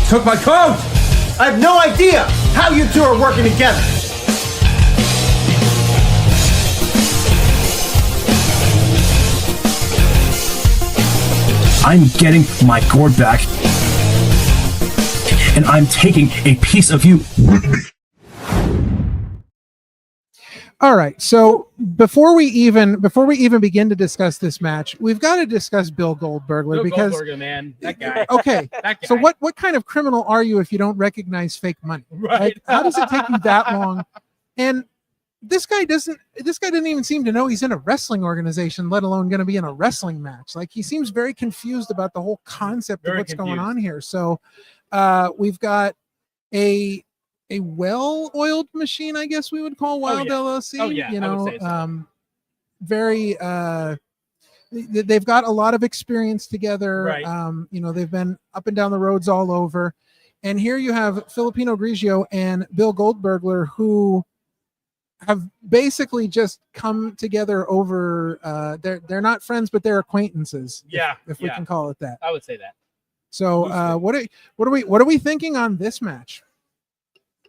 Took my coat! I have no idea how you two are working together. I'm getting my gourd back, and I'm taking a piece of you with me. All right. So before we even begin to discuss this match, we've got to discuss Bill Goldbergler because Goldberger, man, that guy. Okay. That guy. So what kind of criminal are you if you don't recognize fake money? Right. Like, how does it take you that long? And this guy didn't even seem to know he's in a wrestling organization, let alone going to be in a wrestling match. Like, he seems very confused about the whole concept of what's going on here. So we've got a well-oiled machine, I guess we would call Wild LLC. Oh, yeah. You I know, would say so. very they've got a lot of experience together. Right. You know, they've been up and down the roads all over. And here you have Filipino Grigio and Bill Goldbergler, who have basically just come together over. They're not friends, but they're acquaintances. If we can call it that. I would say that. So what are we thinking on this match?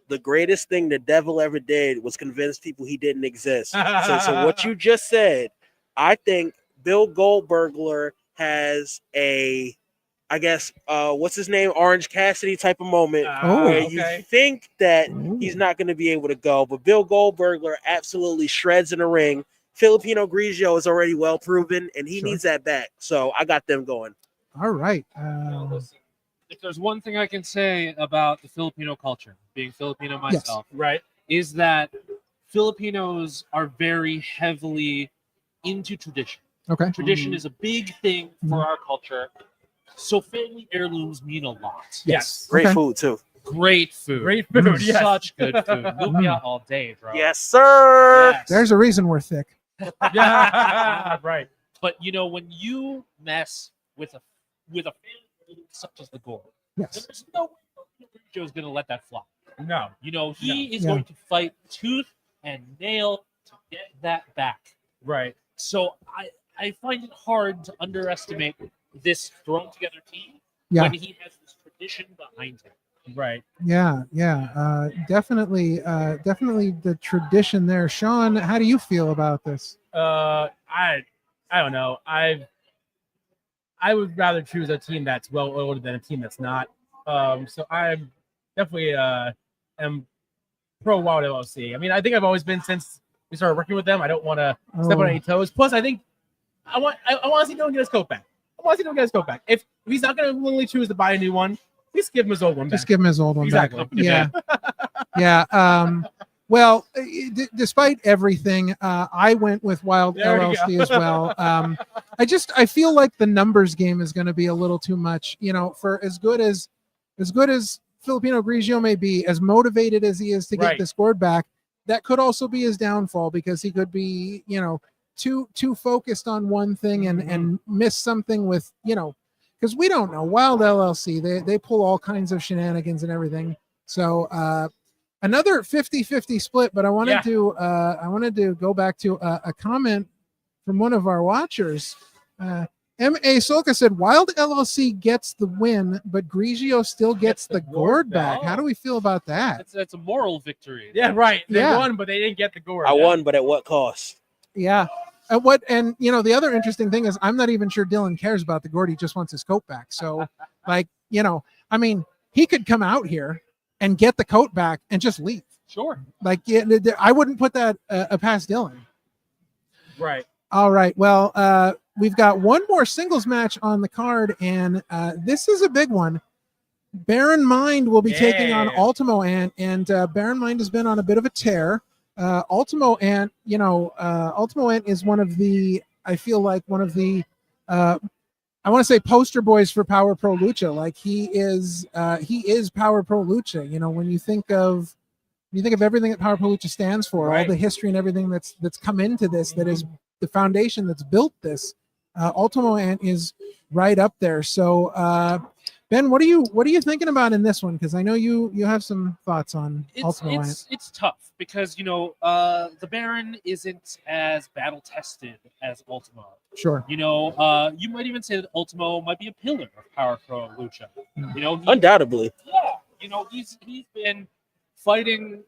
The greatest thing the devil ever did was convince people he didn't exist. So what you just said, I think Bill Goldbergler has a, I guess, what's his name? Orange Cassidy type of moment where you think that he's not going to be able to go, but Bill Goldbergler absolutely shreds in the ring. Filipino Grigio is already well proven, and he needs that back. So I got them going. All right. If there's one thing I can say about the Filipino culture, being Filipino myself, right, is that Filipinos are very heavily into tradition. Okay. Tradition is a big thing for our culture. So family heirlooms mean a lot. Yes. Great food, too. Great food. Great food, yes. Such good food. Lumpia all day, bro. Yes, sir. Yes. There's a reason we're thick. Right. But, when you mess with a family such as the Gore, there's no way Joe's going to let that fly. No. He is going to fight tooth and nail to get that back. Right. So I find it hard to underestimate this thrown together team Yeah. when he has this tradition behind him. Right. Yeah. Definitely the tradition there. Sean, how do you feel about this? I don't know. I would rather choose a team that's well oiled than a team that's not. So I'm definitely am pro Wild LLC. I mean, I think I've always been since we started working with them. I don't want to step on any toes. Plus, I think I want to see Dylan get his coat back. I want to see Dylan get his coat back. If he's not going to willingly choose to buy a new one, just give him his old one back. Just give him his old one Exactly. back. Yeah. Yeah. Well, despite everything, I went with Wild LLC as well. I feel like the numbers game is going to be a little too much. For as good as Filipino Grigio may be, as motivated as he is to get this board back, that could also be his downfall because he could be, too focused on one thing and miss something with, because we don't know. Wild LLC, they pull all kinds of shenanigans and everything. So another 50-50 split, but I wanted to go back to a comment from one of our watchers. M.A. Solka said, Wild LLC gets the win, but Grigio still gets the gourd back. How do we feel about that? That's a moral victory. Yeah, right. They won, but they didn't get the gourd. I won, but at what cost? Yeah. The other interesting thing is I'm not even sure Dylan cares about the gourd. He just wants his coat back. So, he could come out here and get the coat back and just leave. Sure. I wouldn't put that past Dylan. Right. All right. Well, we've got one more singles match on the card, and this is a big one. Baron Mind will be taking on Ultimo Ant, and Baron Mind has been on a bit of a tear. Ultimo Ant, Ultimo Ant is one of the, I feel like one of the, I want to say poster boys for Power Pro Lucha. Like he is Power Pro Lucha. When you think of everything that Power Pro Lucha stands for, all the history and everything that's come into this, that is the foundation that's built this. Ultimo Ant is right up there. So, Ben, what are you thinking about in this one? Because I know you have some thoughts on Ultimo Ant. It's tough because the Baron isn't as battle tested as Ultimo. Sure. You might even say that Ultimo might be a pillar of Power Pro Lucha. Undoubtedly. Yeah. He's been fighting,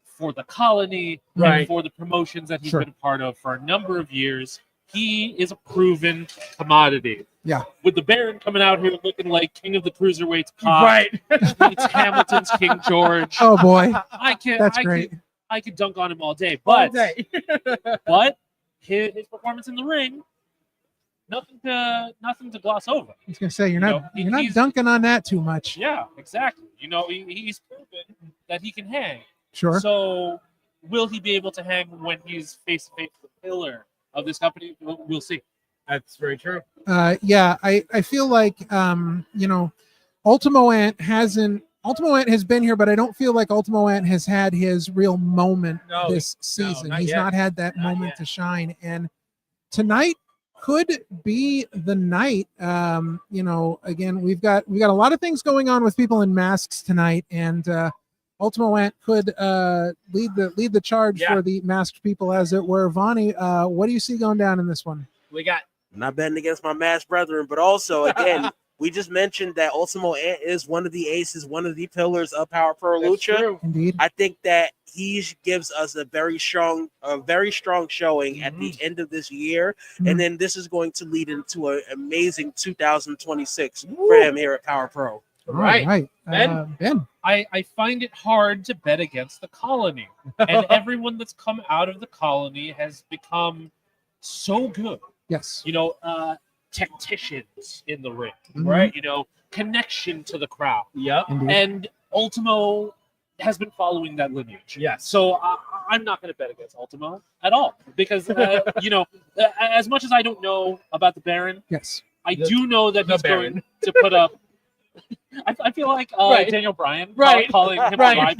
for the colony, right, for the promotions that he's been a part of for a number of years. He is a proven commodity. Yeah. With the Baron coming out here looking like King of the Cruiserweights pop. Right. It's Hamilton's King George. Oh boy. That's great. I could dunk on him all day. All But day. but his performance in the ring, nothing to gloss over. I was gonna say you're not dunking on that too much. Yeah, exactly. He's proven that he can hang. Sure. So will he be able to hang when he's face to face with the pillar of this company? We'll see. That's very true. Yeah, I feel like Ultimo Ant has been here, but I don't feel like Ultimo Ant has had his real moment this season. not He's yet. not had that moment to shine, and tonight could be the night. Again, we've got a lot of things going on with people in masks tonight, and Ultimo Ant could lead the charge for the masked people, as it were. Vonny, what do you see going down in this one? We got. I'm not betting against my masked brethren, but also again, we just mentioned that Ultimo Ant is one of the aces, one of the pillars of Power Pro Lucha. True. Indeed. I think that he gives us a very strong showing at the end of this year, and then this is going to lead into an amazing 2026 for him here at Power Pro. Right. Ben. I find it hard to bet against the Colony. And everyone that's come out of the Colony has become so good. Yes. You know, tacticians in the ring, right? You know, connection to the crowd. Yep. And Ultimo has been following that lineage. Yes. So I'm not going to bet against Ultimo at all because, you know, as much as I don't know about the Baron, yes, I do know that he's Baron. going to put up. I feel like Daniel Bryan calling him right.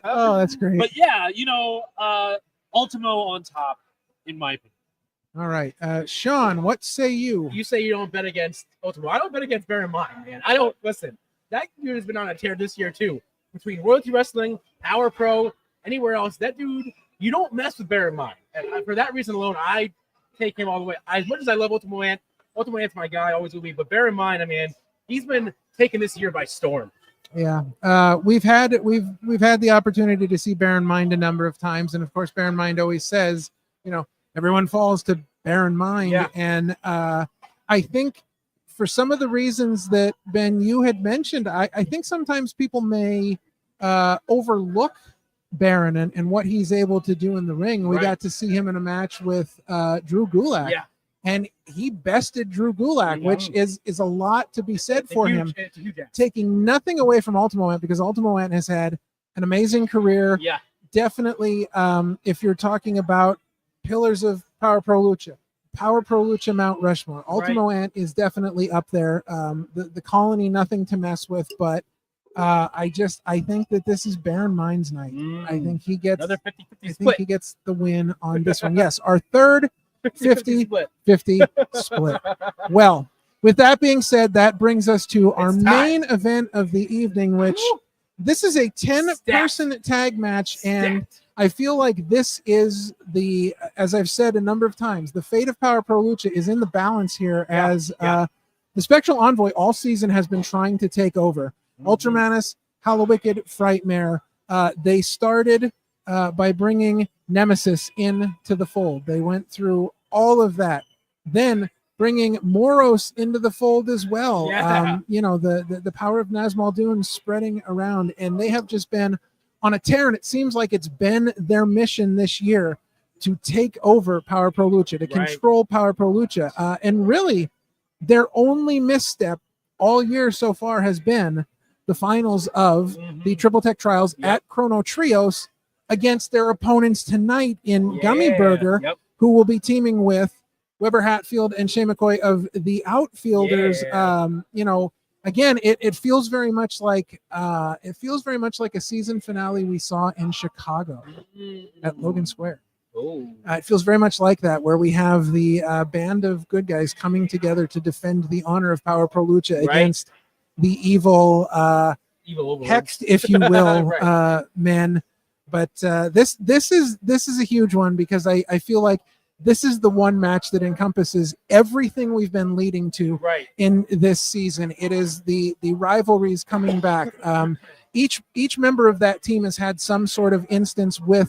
Oh, that's great. But yeah, you know, Ultimo on top, in my opinion. All right. Sean, what say you? You say you don't bet against Ultimo. I don't bet against Bear in Mind, man. I don't listen. That dude has been on a tear this year too. Between Royalty Wrestling, Power Pro, anywhere else, that dude, you don't mess with Bear in Mind. And for that reason alone, I take him all the way. As much as I love Ultimo Ant, Ultimo Ant's my guy, always will be. But bear in mind, I mean, he's been taken this year by storm. Yeah, we've had the opportunity to see Bear in Mind a number of times, and of course, Bear in Mind always says, you know, everyone falls to Bear in Mind, and I think for some of the reasons that Ben you had mentioned, I think sometimes people may overlook Baron and what he's able to do in the ring. We got to see him in a match with Drew Gulak. Yeah. And he bested Drew Gulak, which is a lot to be said for him. It's a huge ass. Taking nothing away from Ultimo Ant, because Ultimo Ant has had an amazing career. Yeah. Definitely, if you're talking about pillars of Power Pro Lucha Mount Rushmore, Ultimo Ant is definitely up there. The Colony, nothing to mess with, but I think that this is Bear in Mind's night. I think he gets another 50-50 I split. think he gets the win on this one. Yes, our third 50-50 split. Well, with that being said, that brings us to our main event of the evening, which this is a 10-person tag match, and I feel like this is as I've said a number of times, the fate of Power Pro Lucha is in the balance here, as the Spectral Envoy all season has been trying to take over. Ultramanus, Hallowicked, Frightmare, they started by bringing Nemesis into the fold. They went through all of that, then bringing Moros into the fold as well. You know, the power of Nazmaldun spreading around, and they have just been on a tear, and it seems like it's been their mission this year to take over Power Pro Lucha, to control Power Pro Lucha. And really, their only misstep all year so far has been the finals of the Triple Tech Trials at Chrono Trios against their opponents tonight in Gummy Burger, who will be teaming with Weber Hatfield and Shane McCoy of the Outfielders. You know, again, it feels very much like a season finale we saw in Chicago at Logan Square. It feels very much like that, where we have the band of good guys coming together to defend the honor of Power Pro Lucha against the evil hexed, if you will, men. But this is a huge one, because I feel like this is the one match that encompasses everything we've been leading to in this season. It is the rivalries coming back. Each member of that team has had some sort of instance with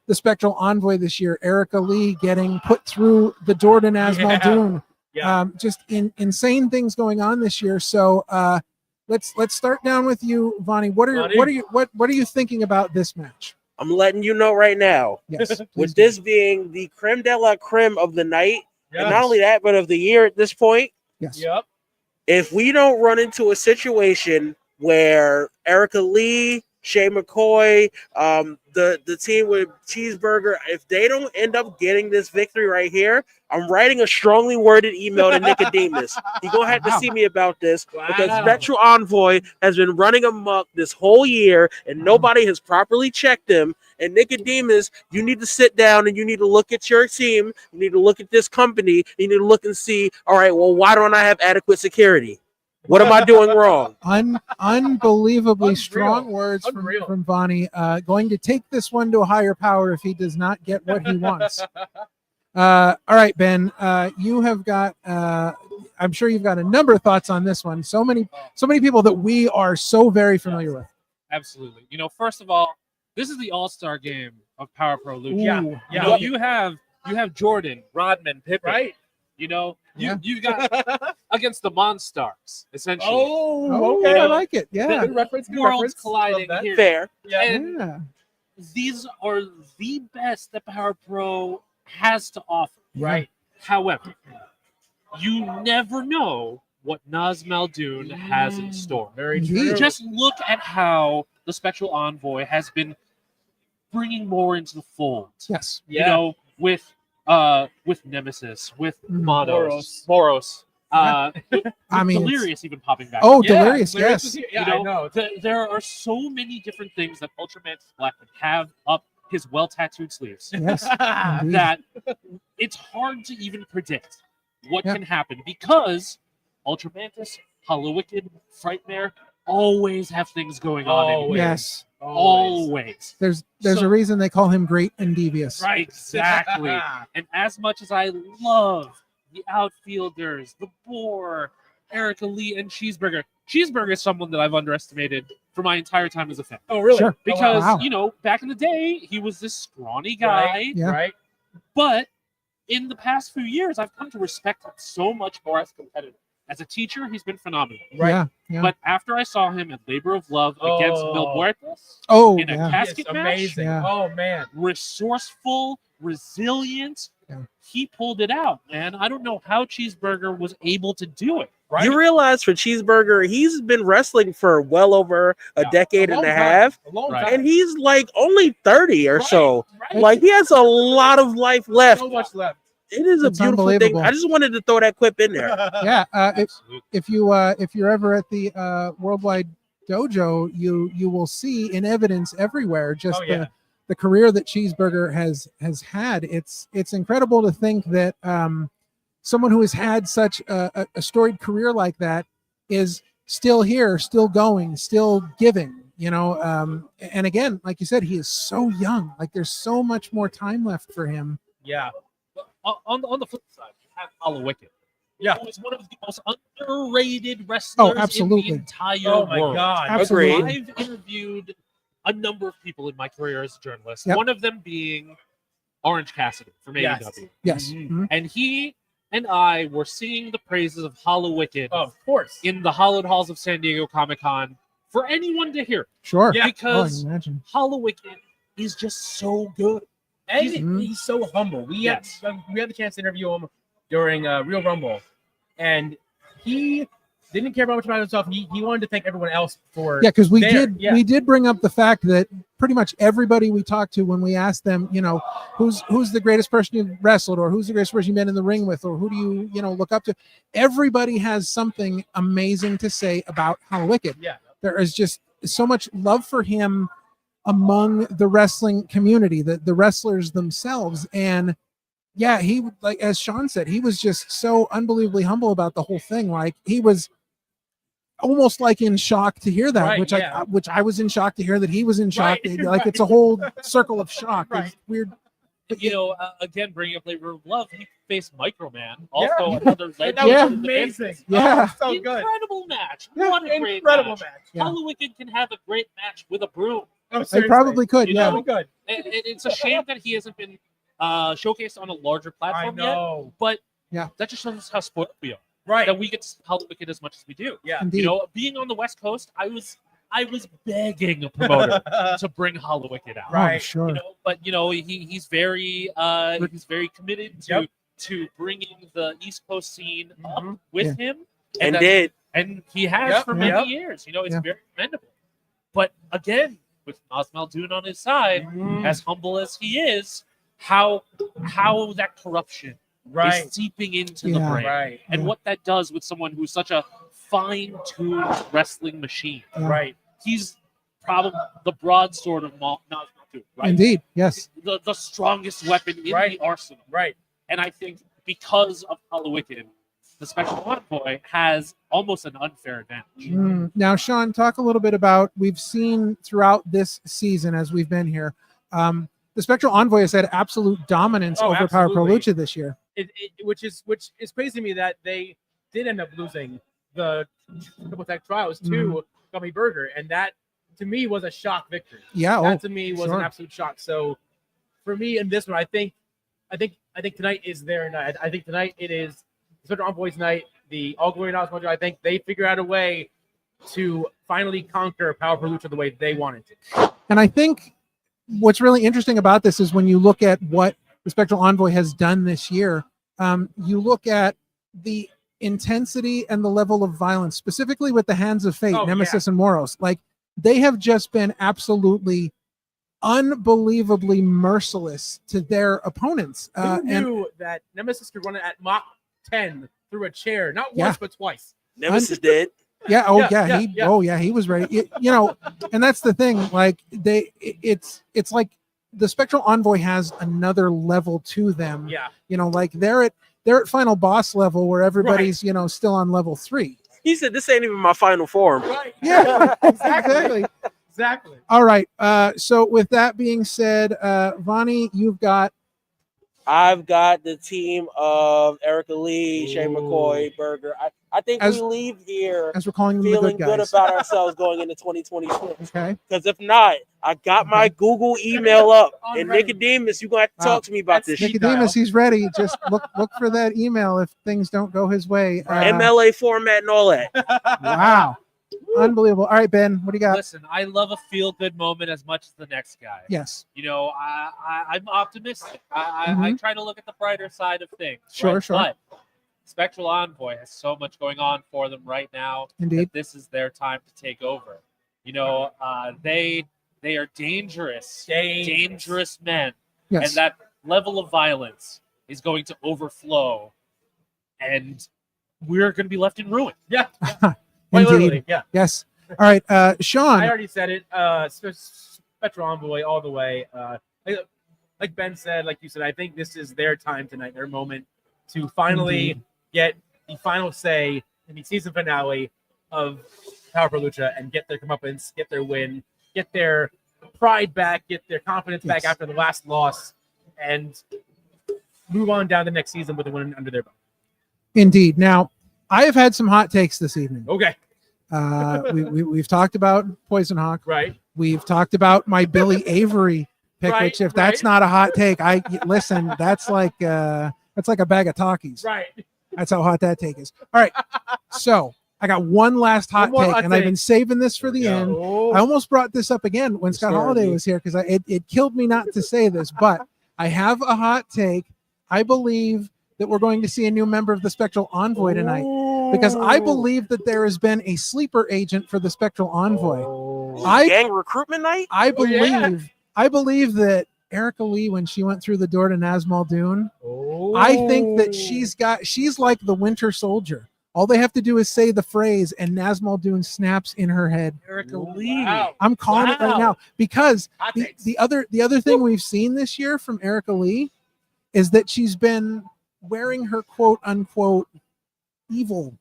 the Spectral Envoy this year. Erica Lee getting put through the door to Nazmaldun. Just insane things going on this year. So let's start down with you, Vonny. What are you thinking about this match? I'm letting you know right now. Yes. With this being the creme de la creme of the night, and not only that, but of the year at this point. Yes. Yep. If we don't run into a situation where Erica Lee, Shay McCoy, the team with Cheeseburger, if they don't end up getting this victory right here, I'm writing a strongly worded email to Nicodemus. You're going to have to see me about this, because Spectral Envoy has been running amok this whole year, and nobody has properly checked him. And Nicodemus, you need to sit down and you need to look at your team. You need to look at this company. You need to look and see, all right, well, why don't I have adequate security? What am I doing wrong? Unbelievably strong words from Vonny. Going to take this one to a higher power if he does not get what he wants. All right, Ben, you have got, I'm sure you've got a number of thoughts on this one. So many people that we are so very familiar with. Absolutely. First of all, this is the all-star game of Power Pro Lucha. Yeah. You have Jordan, Rodman, Pippen. Right. You got against the Monstars, essentially. Oh, okay, I like it. Yeah. Good reference. Worlds colliding here. Fair. And these are the best that Power Pro has to offer. Right. However, you never know what Naz Muldoon has in store. Very true. Just look at how the Spectral Envoy has been bringing more into the fold. Yes. With Nemesis, with Moros. Delirious even popping back. Oh, Delirious, yes. I know. There are so many different things that Ultramantis Black can have up his well-tattooed sleeves. Yes. That it's hard to even predict what can happen because Ultramantis, Hollow Wicked, Frightmare always have things going on. In Yes. Always. There's a reason they call him Great and Devious. Right, exactly. And as much as I love the outfielders, the Boar, Erica Lee, and Cheeseburger is someone that I've underestimated for my entire time as a fan. Oh, really? Sure. Because, back in the day, he was this scrawny guy. Right. But in the past few years, I've come to respect him so much more as a competitor. As a teacher, he's been phenomenal. Right. Yeah. But after I saw him at Labor of Love against Mil Muertes in a casket match, amazing. Yeah. Oh, man. resourceful, resilient, he pulled it out, man. I don't know how Cheeseburger was able to do it. Right? You realize for Cheeseburger, he's been wrestling for well over a decade and a half. A long time. And he's like only 30 or so. Like he has a lot of life left. So much left. It is a beautiful thing. I just wanted to throw that quip in there. Yeah. If you're ever at the Worldwide Dojo, you will see in evidence everywhere just the career that Cheeseburger has had. It's incredible to think that someone who has had such a storied career like that is still here, still going, still giving. And again, like you said, he is so young. Like there's so much more time left for him. Yeah. On the flip side, you have Hollow Wicked. Yeah. Who is one of the most underrated wrestlers in the entire world. Oh, my God. Absolutely. I've interviewed a number of people in my career as a journalist, Yep. one of them being Orange Cassidy from AEW. Yes. Mm-hmm. And he and I were singing the praises of Hollow Wicked Of course. in the hallowed halls of San Diego Comic-Con for anyone to hear. Sure. Yeah. Because I can imagine. Hollow Wicked is just so good. And he's so humble. We had the chance to interview him during Real Rumble, and he didn't care much about himself. He wanted to thank everyone else for Because we did bring up the fact that pretty much everybody we talked to when we asked them, who's the greatest person you wrestled, or who's the greatest person you've been in the ring with, or who do you look up to, everybody has something amazing to say about Hollow Wicked. Yeah. There is just so much love for him among the wrestling community, the wrestlers themselves. And he, like as Sean said, he was just so unbelievably humble about the whole thing. Like he was almost like in shock to hear that, which I was in shock to hear that he was in shock. Like it's a whole circle of shock. It's weird. But again, bringing up Labor of Love, he faced Microman, also another legend. That was amazing. Yeah. Oh, so good. Incredible match. What a great Incredible match. match. Hollow Wicked can have a great match with a broom. Oh, They probably could. You Yeah. know? And it's a shame that he hasn't been showcased on a larger platform I know. yet. But Yeah. that just shows us how spoiled we are. Right. That we get to see Hollow Wicked as much as we do. Yeah. Indeed. Being on the West Coast, I was begging a promoter to bring Hollow Wicked out. Right. Oh, sure. But he's very committed to bringing the East Coast scene up with him, And he has for many years. It's Yeah. very commendable. But again, with Naz Muldoon on his side, as humble as he is, how that corruption is seeping into the brain, Right. and what that does with someone who's such a fine-tuned wrestling machine. Yeah. Right. He's probably the broadsword of Naz Muldoon, right? Indeed. Yes. The strongest weapon in the arsenal. Right. And I think because of Hollow Wicked, the Spectral Envoy has almost an unfair advantage. Now, Sean, talk a little bit about, we've seen throughout this season as we've been here, the Spectral Envoy has had absolute dominance over Power Pro Lucha this year. Which is crazy to me that they did end up losing the Triple Tech Trials to Gummy Burger, and that to me was a shock victory. Yeah, that to me was an absolute shock. So for me in this one, I think tonight is their night. I think tonight it is the Spectral Envoy's night. The All Glory Nods Mojo. I think they figure out a way to finally conquer Power Pro Lucha the way they wanted to. And I think what's really interesting about this is when you look at what the Spectral Envoy has done this year, you look at the intensity and the level of violence, specifically with the Hands of Fate, Nemesis and Moros. Like, they have just been absolutely unbelievably merciless to their opponents. Who knew that Nemesis could run it at Mach 10 through a chair, not once but twice? Nemesis did. Yeah. He was ready. And that's the thing. Like, it's like the Spectral Envoy has another level to them. Yeah. Like they're at final boss level where everybody's, still on level 3. He said, "This ain't even my final form." Right. Yeah, exactly. Exactly. All right. So with that being said, Vonny, I've got the team of Erica Lee, Shane McCoy, Berger. I think we leave here as we're calling them feeling the good good about ourselves going into 2026. Okay. Because if not, I got my Google email up. And Nicodemus, you're going to have to talk to me about this. Nicodemus, he's ready. Just look for that email if things don't go his way. MLA format and all that. Wow. Unbelievable. All right, Ben, what do you got? Listen, I love a feel-good moment as much as the next guy. Yes. I'm optimistic. I try to look at the brighter side of things. Sure. But Spectral Envoy has so much going on for them right now. Indeed. That this is their time to take over. They are dangerous men. Yes. And that level of violence is going to overflow. And we're going to be left in ruin. Yeah. Indeed. Yeah. Yes. All right, Sean. I already said it. Spectral Envoy all the way. Like Ben said, like you said, I think this is their time tonight, their moment to finally get the final say in the season finale of Power Pro Lucha and get their comeuppance, get their win, get their pride back, get their confidence back after the last loss, and move on down the next season with a win under their belt. Indeed. Now, I have had some hot takes this evening. Okay. We've talked about Poison Hawk. Right. We've talked about my Billy Avery pick, which if that's not a hot take, listen, that's like a bag of Takis. Right. That's how hot that take is. All right. So I got one last hot take, and I've been saving this for the end. I almost brought this up again when Scott Holladay was here because it killed me not to say this, but I have a hot take. I believe that we're going to see a new member of the Spectral Envoy tonight because I believe that there has been a sleeper agent for the Spectral Envoy. Gang recruitment night? I believe that Erica Lee, when she went through the door to Nazmal Dune, I think that she's like the Winter Soldier. All they have to do is say the phrase and Nazmal Dune snaps in her head. Erica Lee. I'm calling it right now because the other thing we've seen this year from Erica Lee is that she's been wearing her quote unquote evil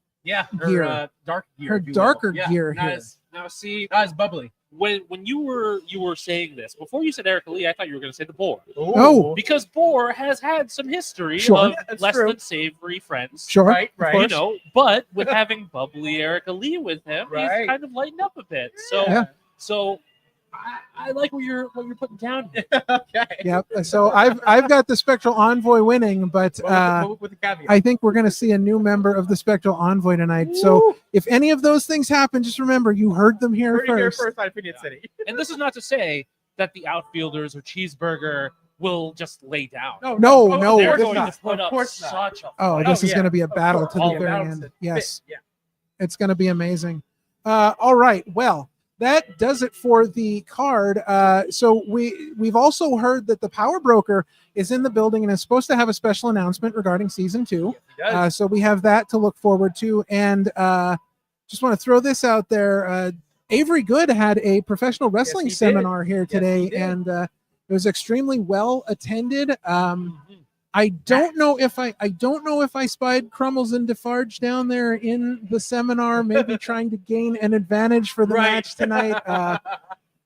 her dark gear, her darker gear here. Now see, not as bubbly. When you were saying this before you said Erica Lee, I thought you were going to say the Boar. Oh, because Boar has had some history of less than savory friends. Sure, right. But with having bubbly Erica Lee with him, he's kind of lightened up a bit. So I like what you're putting down here. Okay. Yep. So I've got the Spectral Envoy winning, but with a caveat. I think we're going to see a new member of the Spectral Envoy tonight. Woo! So if any of those things happen, just remember you heard them here first. On Opinion City. And this is not to say that the outfielders or Cheeseburger will just lay down. No, they're it's going not. to put up such a fight. This is going to be a battle to the very end. Yes. Yeah. It's going to be amazing. All right. Well, that does it for the card. So we've also heard that the Power Broker is in the building and is supposed to have a special announcement regarding season 2. Yes, so we have that to look forward to. And just want to throw this out there. Avery Good had a professional wrestling seminar here today, and it was extremely well attended. I don't know if I spied Crummels and Defarge down there in the seminar, maybe trying to gain an advantage for the match tonight.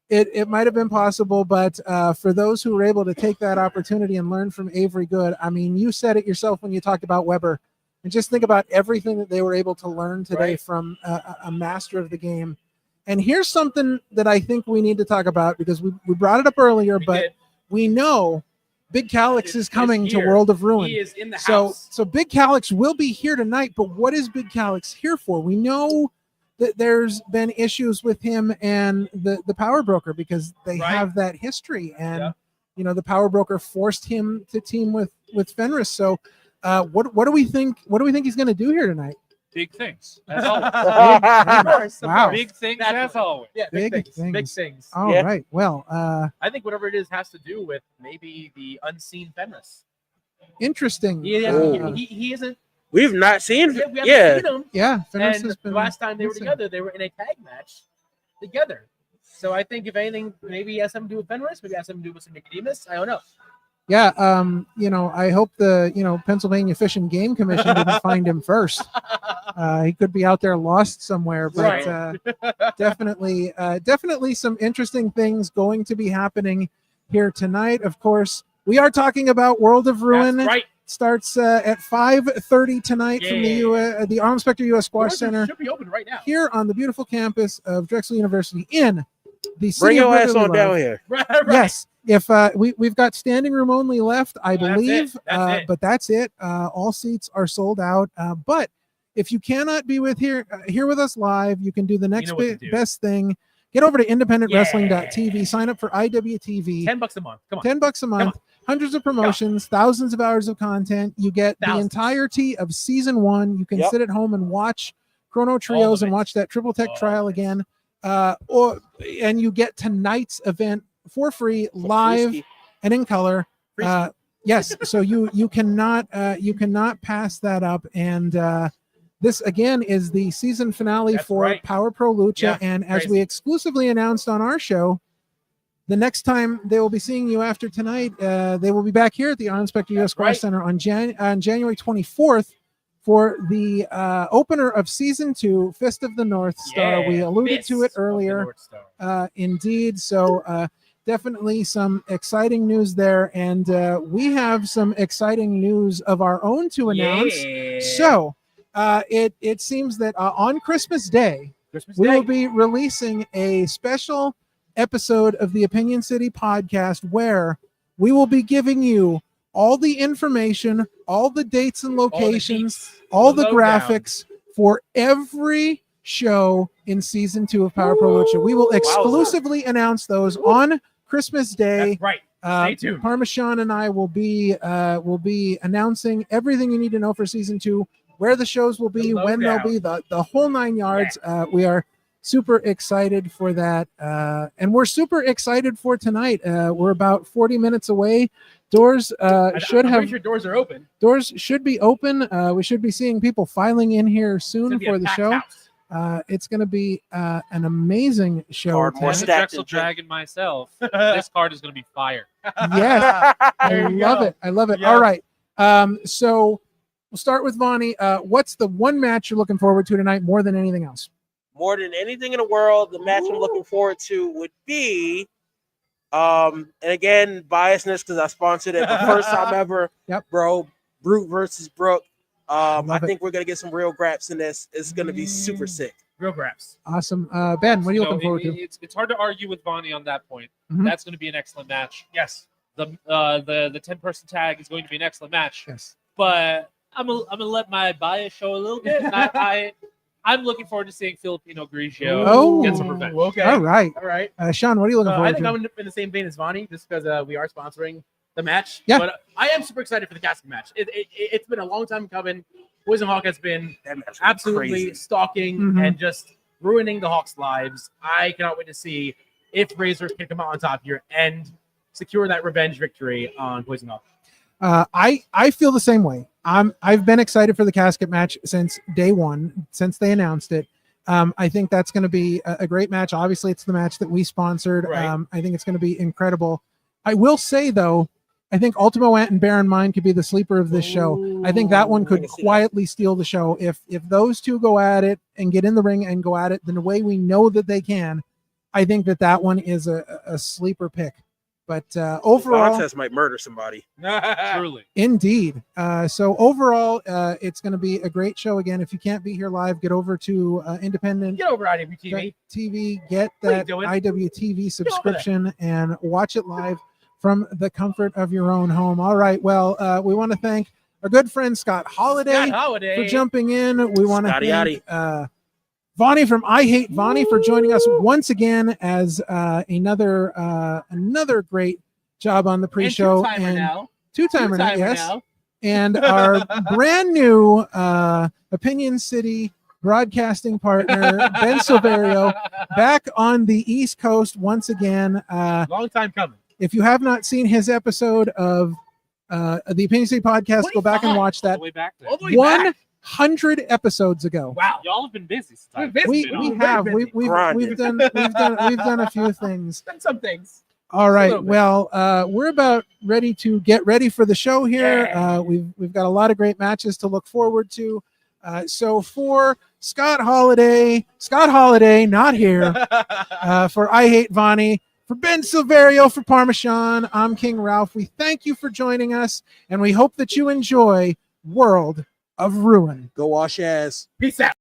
It might have been possible, but for those who were able to take that opportunity and learn from Avery Good, I mean, you said it yourself when you talked about Weber, and just think about everything that they were able to learn today from a master of the game. And here's something that I think we need to talk about, because we brought it up earlier, but we know Big Calyx is coming to World of Ruin. He is in the house. So Big Calyx will be here tonight, but what is Big Calyx here for? We know that there's been issues with him and the Power Broker, because they have that history, and you know, the Power Broker forced him to team with Fenris. So what do we think he's going to do here tonight? Big things, as always. Wow. Big things, as always. Yeah, big things. All right. Well, I think whatever it is has to do with maybe the unseen Fenris. Interesting. He isn't. We've not seen. We haven't seen him. Yeah, Fenris and has been the last time they were missing. together, they were in a tag match together. So I think if anything, maybe he has something to do with Fenris. Maybe he has something to do with some Nicodemus. I don't know. Yeah, you know, I hope the Pennsylvania Fish and Game Commission didn't find him first. He could be out there lost somewhere, but definitely some interesting things going to be happening here tonight. Of course, we are talking about World of Ruin. That's right. Starts at 5:30 tonight from the Arlen Specter U.S. Squash Center. Should be open right now. Here on the beautiful campus of Drexel University in the city Bring of your ass Brotherly on down Love. here. Yes. If we've got standing room only left, I believe, but that's it. All seats are sold out. But if you cannot be here with us live, you can do the next best thing. Get over to independentwrestling.tv. Sign up for IWTV. $10 a month. Come on. $10 a month. Hundreds of promotions, thousands of hours of content. You get the entirety of season 1. You can sit at home and watch Chrono Trios and watch that Triple Tech trial again. And you get tonight's event for free, live and in color. Yes, so you cannot pass that up. And this again is the season finale for Power Pro Lucha. And as we exclusively announced on our show, the next time they will be seeing you after tonight, they will be back here at the Arlen Specter U.S. Squash Center on January 24th for the opener of season 2, Fist of the North Star. We alluded to it earlier. Indeed. So definitely some exciting news there. And we have some exciting news of our own to announce. So it seems that on Christmas Day, we will be releasing a special episode of the Opinion City podcast where we will be giving you all the information, all the dates and locations, all the graphics for every show in season 2 of Power Pro Lucha. We will exclusively announce those on Christmas Day. That's right. Stay tuned. Parma Sean and I will be announcing everything you need to know for season 2, where the shows will be, when they'll be, the whole 9 yards. We are super excited for that. And we're super excited for tonight. We're about 40 minutes away. Doors pretty sure doors are open. Doors should be open. We should be seeing people filing in here soon for the show. It's going to be an amazing show. I'm a Drexel Dragon myself. This card is going to be fire. Yes, I love it. I love it. Yeah. All right. So we'll start with Vonny. What's the one match you're looking forward to tonight more than anything else? More than anything in the world, the match I'm looking forward to would be, and again, biasness because I sponsored it the first time ever. Bro, Brute versus Brooke. I think we're gonna get some real graps in this. It's gonna be super sick. Real graps. Awesome. Ben, what are you looking forward to? It's hard to argue with Vonny on that point. Mhm. That's going to be an excellent match. Yes. The 10-person tag is going to be an excellent match. Yes. But I'm gonna let my bias show a little bit. I'm looking forward to seeing Filipino Grigio get some revenge. Okay. All right. All right. Sean, what are you looking I forward think to? I'm in the same vein as Vonny, just because we are sponsoring the match. Yeah. But I am super excited for the casting match. It's been a long time coming. Poison Hawk has been absolutely crazy. stalking Mhm. and just ruining the Hawks' lives. I cannot wait to see if Razor can come out on top here and secure that revenge victory on Poison Hawk. I feel the same way. I've been excited for the casket match since day one, since they announced it. I think that's going to be a great match. Obviously, it's the match that we sponsored. Right. I think it's going to be incredible. I will say, though, I think Ultimo Ant and Baron Mind could be the sleeper of this show. I think that one could quietly steal the show. If those two go at it and get in the ring and go at it the way we know that they can, I think that one is a sleeper pick. But overall, Montez might murder somebody. Truly. Indeed. So overall, it's going to be a great show. Again, if you can't be here live, get over to Independent. Get over IWTV. Get that IWTV subscription and watch it live from the comfort of your own home. All right. Well, we want to thank our good friend Scott Holladay for jumping in. We want to thank Vonny from I Hate Vonny for joining us once again as another great job on the pre-show. Two-timer now, yes. And our brand new Opinion City broadcasting partner, Ben Silverio, back on the East Coast once again. Long time coming. If you have not seen his episode of the Opinion City podcast, go back and watch that. All the way back there. 100 episodes ago. Wow, y'all have been busy. We've done a few things. Done some things. All right. Well, we're about ready to get ready for the show here. Yeah. We've got a lot of great matches to look forward to. So for Scott Holladay, not here. For I Hate Vonny, for Ben Silverio, for Parmesan, I'm King Ralph. We thank you for joining us, and we hope that you enjoy World of Ruin. Go wash ass. Peace out.